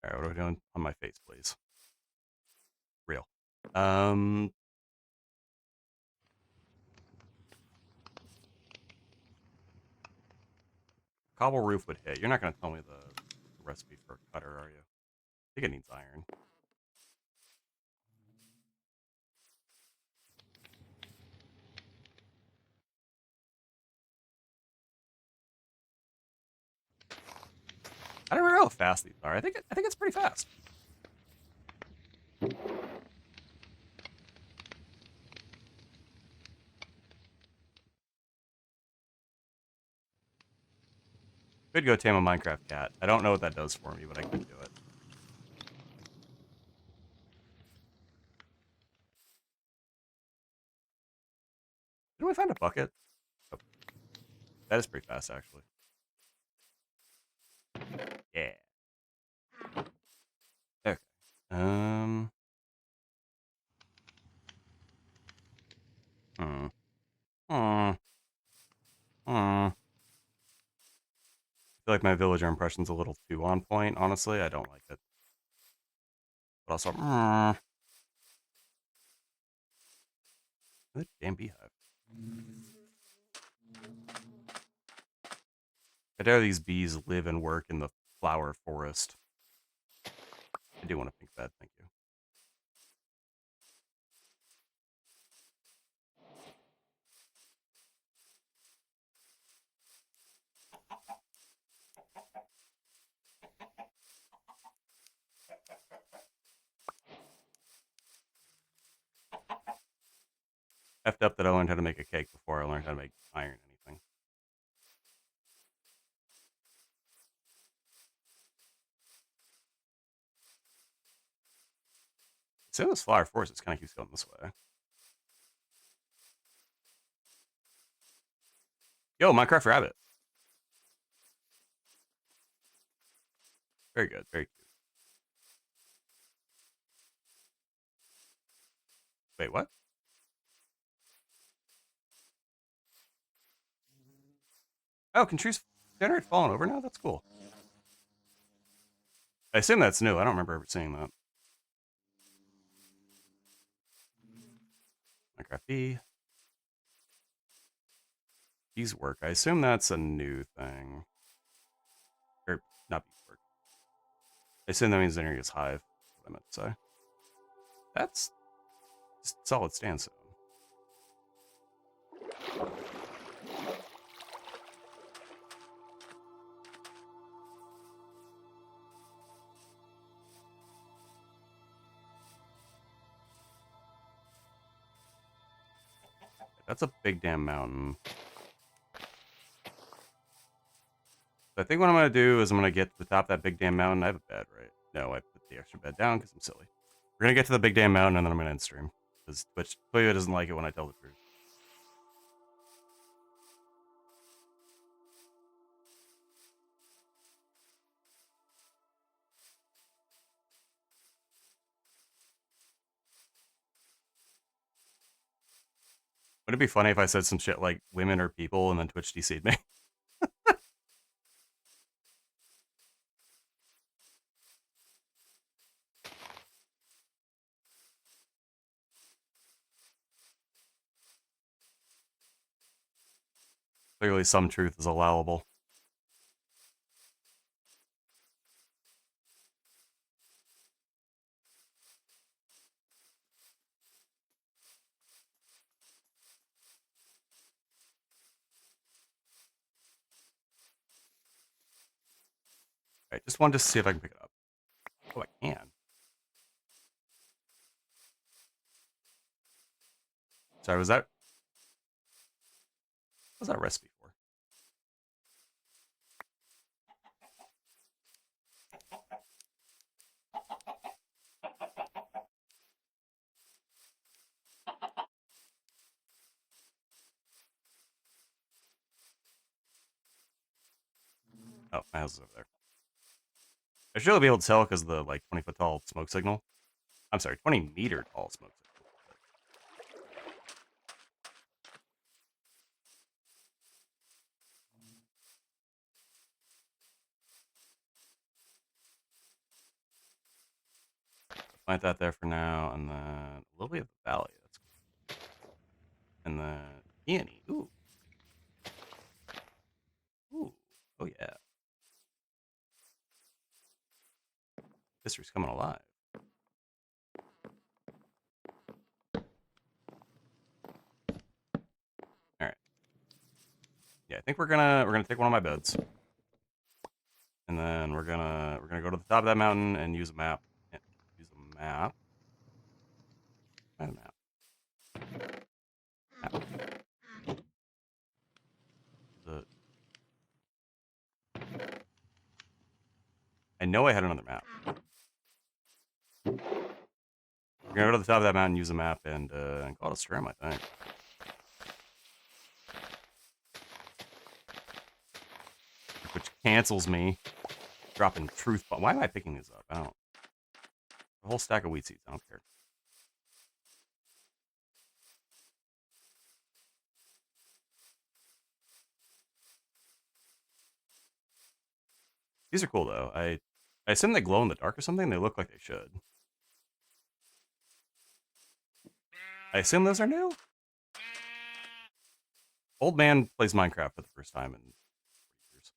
Alright, what are we doing? On my face, please. Real. Cobble roof would hit. You're not going to tell me the recipe for a cutter, are you? I think it needs iron. I don't remember how fast these are. I think it's pretty fast. Could go tame a Minecraft cat. I don't know what that does for me, but I could do it. Did we find a bucket? Oh, that is pretty fast, actually. Yeah. Okay. Hmm. Hmm. Hmm. I feel like my villager impression's a little too on point, honestly. I don't like it. But also, good damn beehive. I dare these bees live and work in the flower forest. I do want a pink bed, thank you. Effed up that I learned how to make a cake before I learned how to make iron anything. So in this flower forest, it kind of keeps going this way. Yo, Minecraft Rabbit. Very good, very cute. Wait, what? Oh, can trees generate falling over now? That's cool. I assume that's new. I don't remember ever seeing that. Minecraft bee. Bees work. I assume that's a new thing. Or not bees work. I assume that means Energy's hive. That's what I meant to say. That's just solid sandstone. That's a big damn mountain. So I think what I'm going to do is I'm going to get to the top of that big damn mountain. I have a bed, right? No, I put the extra bed down because I'm silly. We're going to get to the big damn mountain and then I'm going to end stream. Because Twitch doesn't like it when I tell the truth. Would it be funny if I said some shit like women are people and then Twitch DC'd me? Clearly some truth is allowable. Alright, just wanted to see if I can pick it up. Oh, I can. Sorry, was that... What was that recipe for? Oh, my house is over there. I should really be able to tell because of the, like, 20-foot tall smoke signal. I'm sorry, 20-meter tall smoke signal. Plant that there for now, and then Lily of the Valley. That's cool. And then peony. Ooh. Ooh. Oh, yeah. History's coming alive. All right. Yeah, I think we're gonna take one of my beds, and then we're gonna go to the top of that mountain and use a map. Use a map. Find a map. Map. The. I know I had another map. We're gonna go to the top of that mountain, use a map, and call it a stream, I think. Which cancels me dropping truth bomb. Why am I picking these up? I don't. A whole stack of wheat seeds. I don't care. These are cool though. I assume they glow in the dark or something. They look like they should. I assume those are new. Old man plays Minecraft for the first time in years.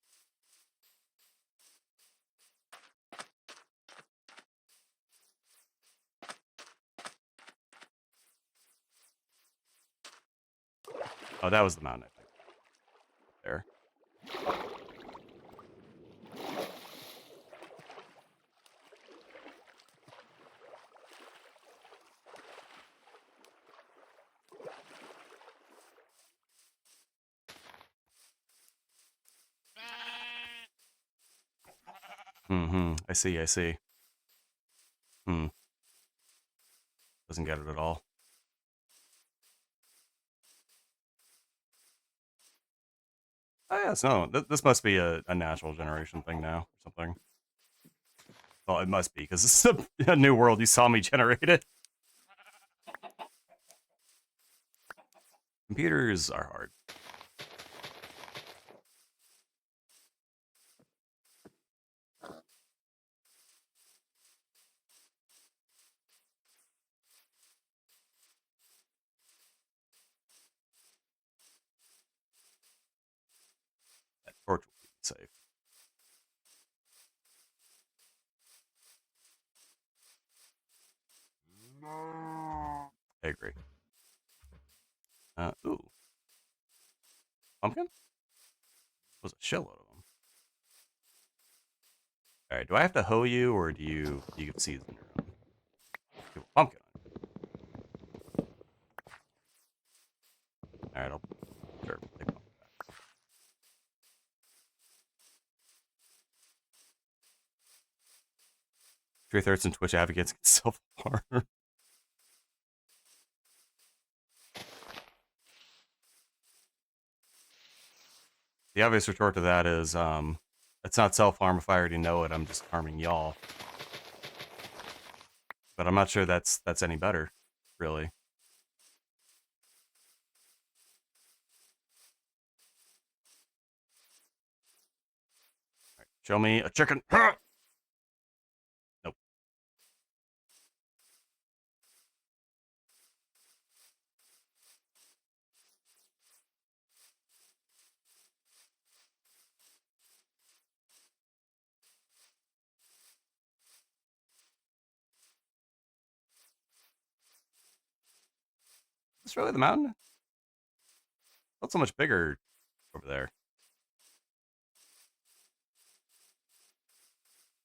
Oh, that was the mountain, I think. There. Mm-hmm. I see. I see. Hmm. Doesn't get it at all. Oh yes, no. This must be a natural generation thing now or something. Well, it must be because this is a new world. You saw me generate it. Computers are hard. That torch will keep me safe. I agree. Ooh, pumpkin was a shitload of them. All right, do I have to hoe you, or do you get seeds in your own? Give a pumpkin. All right, I'll sure take pumpkin back. 3/3 and Twitch advocates can self harm. The obvious retort to that is, it's not self harm if I already know it. I'm just harming y'all. But I'm not sure that's any better, really. All right, show me a chicken. Nope. this really the mountain? Felt so much bigger over there.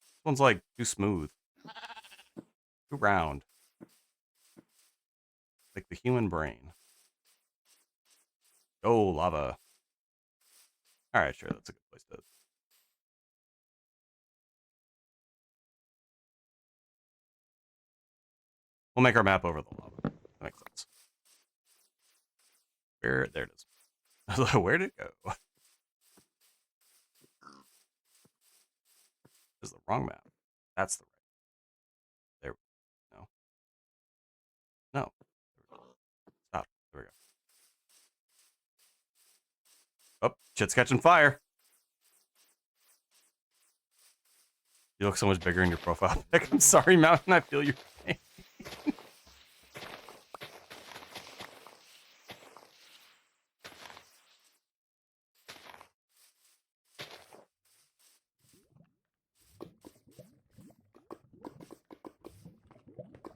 This one's like too smooth, too round, like the human brain. Oh, lava. All right, sure, that's a good place to. We'll make our map over the lava. That makes sense. Where? There it is. Where'd it go? This is the wrong map. That's the right. There. No. No. Stop. There we go. Oh, shit's catching fire. You look so much bigger in your profile pic. I'm sorry, Mountain. I feel your pain.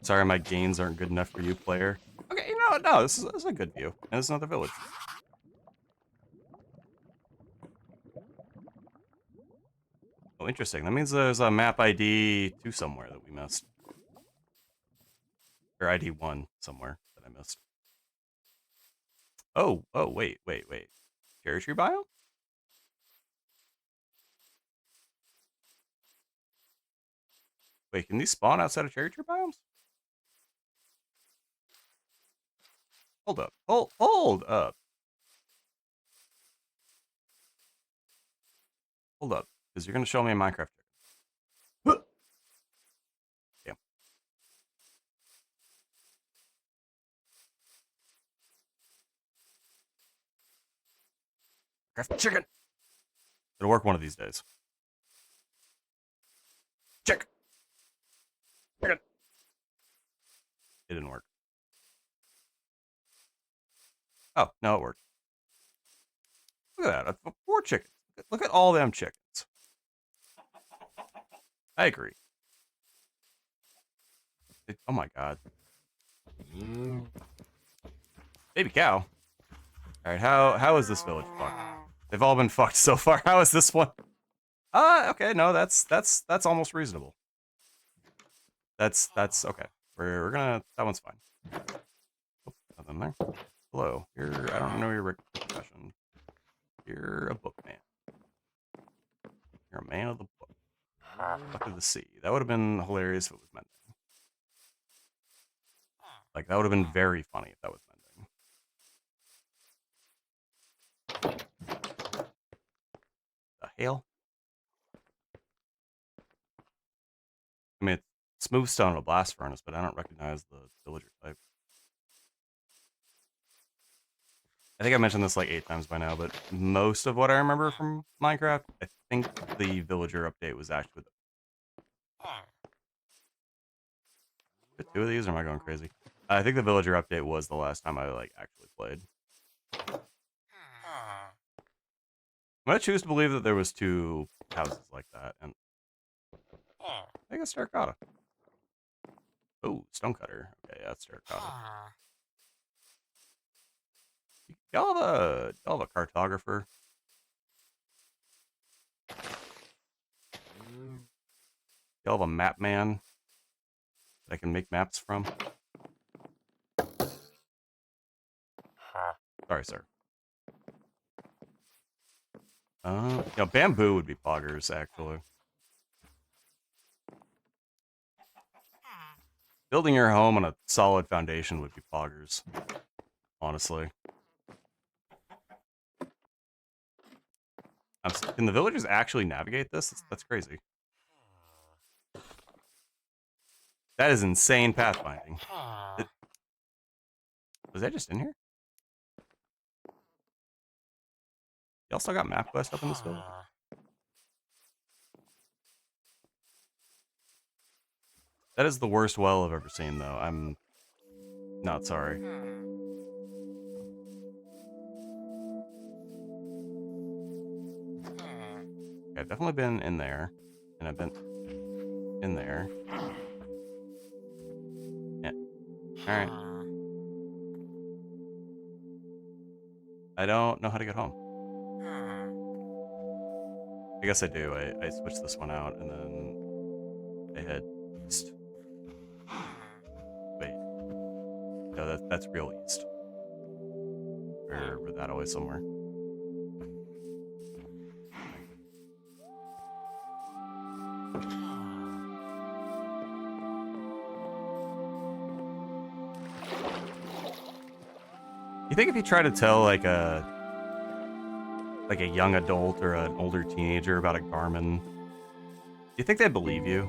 Sorry, my gains aren't good enough for you, player. Okay, no, this is a good view. And this is another village. Oh, interesting. That means there's a map ID 2 somewhere that we missed. Or ID 1 somewhere that I missed. Oh, wait. Cherry tree biome? Wait, can these spawn outside of cherry tree biomes? Hold up. Hold up. Hold up. Because you're going to show me a Minecraft chicken. Damn. Minecraft chicken! It'll work one of these days. Chicken! Chicken! It didn't work. Oh, no, it worked. Look at that. 4 chickens. Look at all them chickens. I agree. Oh my god. Baby cow. Alright, how is this village fucked? They've all been fucked so far. How is this one? Okay, no, that's almost reasonable. That's okay. We're gonna, that one's fine. Oh, nothing there. Hello. I don't know your profession. You're a bookman. You're a man of the book. Look at the sea. That would have been hilarious if it was mending. Like, that would have been very funny if that was mending. The hell? I mean, it's smooth stone in a blast furnace, but I don't recognize the villager type. I think I mentioned this like 8 times by now, but most of what I remember from Minecraft, I think the villager update was actually the 2 of these, or am I going crazy? I think the villager update was the last time I like actually played. I'm gonna choose to believe that there was 2 houses like that, and I think it's terracotta. Oh, stonecutter. Okay, that's terracotta. Y'all have a cartographer. Y'all have a map man that I can make maps from. Sorry, sir. Bamboo would be poggers, actually. Building your home on a solid foundation would be poggers, honestly. Can the villagers actually navigate this? That's crazy. That is insane pathfinding. Was that just in here? Y'all still got MapQuest up in this village? That is the worst well I've ever seen, though. I'm not sorry. Okay, I've definitely been in there, and I've been in there. Yeah. All right. I don't know how to get home. I guess I do. I switch this one out and then I head east. Wait. No, that's real east. Or was that always somewhere? You think if you try to tell like a young adult or an older teenager about a Garmin, do you think they'd believe you?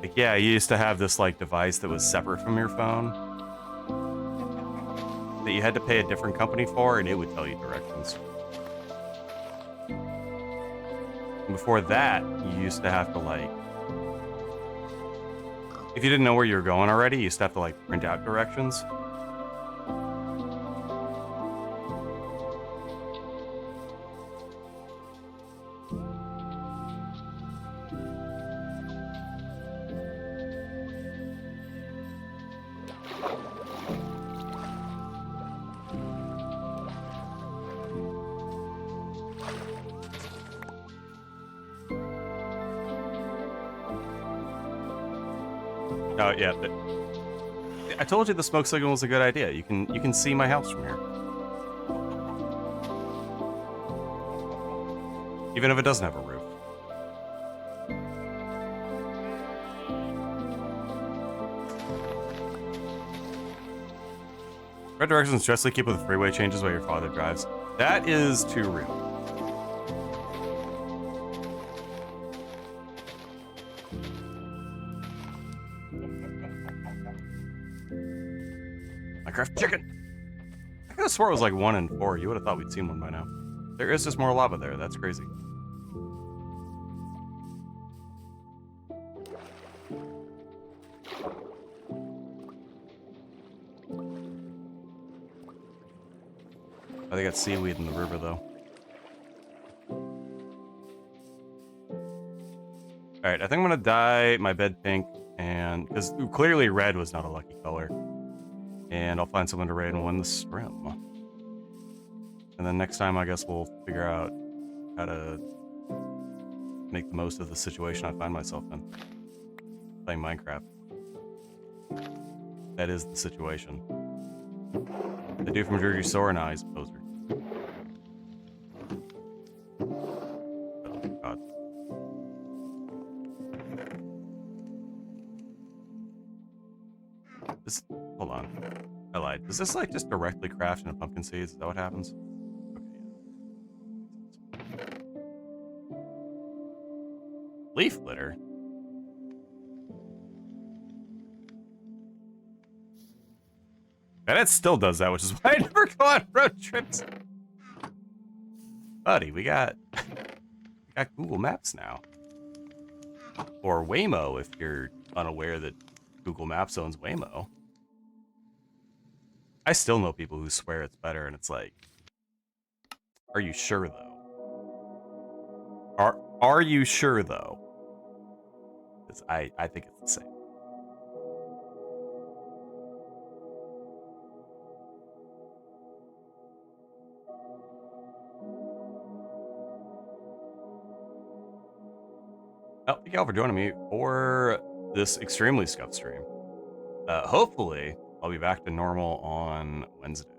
Like, yeah, you used to have this like device that was separate from your phone that you had to pay a different company for, and it would tell you directions. And before that, you used to have to like, if you didn't know where you were going already, you used to have to like print out directions. Oh yeah, I told you the smoke signal was a good idea. You can see my house from here, even if it doesn't have a roof. Red directions justly keep with the freeway changes while your father drives. That is too real. Minecraft chicken! I could have swore it was like 1 in 4. You would have thought we'd seen one by now. There is just more lava there. That's crazy. I think got seaweed in the river, though. Alright, I think I'm gonna dye my bed pink, and because clearly red was not a lucky color. And I'll find someone to raid and win the scrim. And then next time, I guess we'll figure out how to make the most of the situation I find myself in. Playing Minecraft. That is the situation. The dude from Jersey Shore, now he's a poser. Oh, God. This, hold on. I lied. Does this like just directly craft into pumpkin seeds? Is that what happens? Okay, yeah. Leaf litter? And it still does that, which is why I never go on road trips. Buddy, we got Google Maps now. Or Waymo if you're unaware that Google Maps owns Waymo. I still know people who swear it's better, and it's like, are you sure though? Are you sure though? Because I think it's the same. Oh, thank y'all for joining me for this extremely scuffed stream. Hopefully, I'll be back to normal on Wednesday.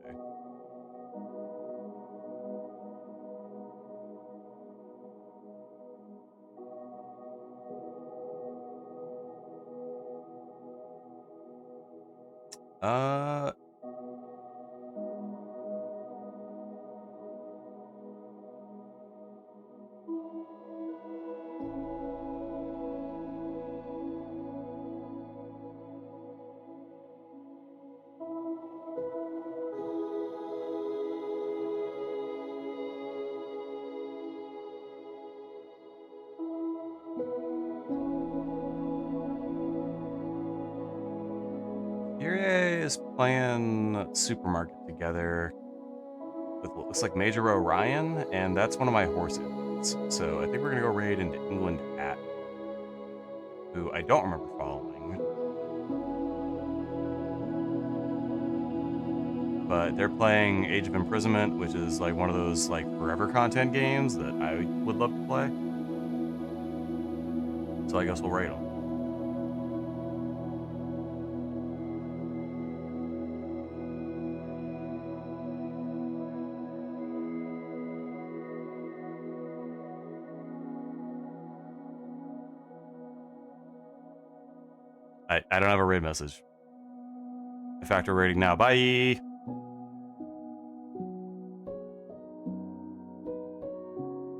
Is playing Supermarket together with what looks like Major Orion, and that's one of my horse animals. So I think we're gonna go raid into England at who I don't remember following. but they're playing Age of Imprisonment, which is like one of those like forever content games that I would love to play. So I guess we'll rate them. I don't have a raid message. I factor rating now. Bye.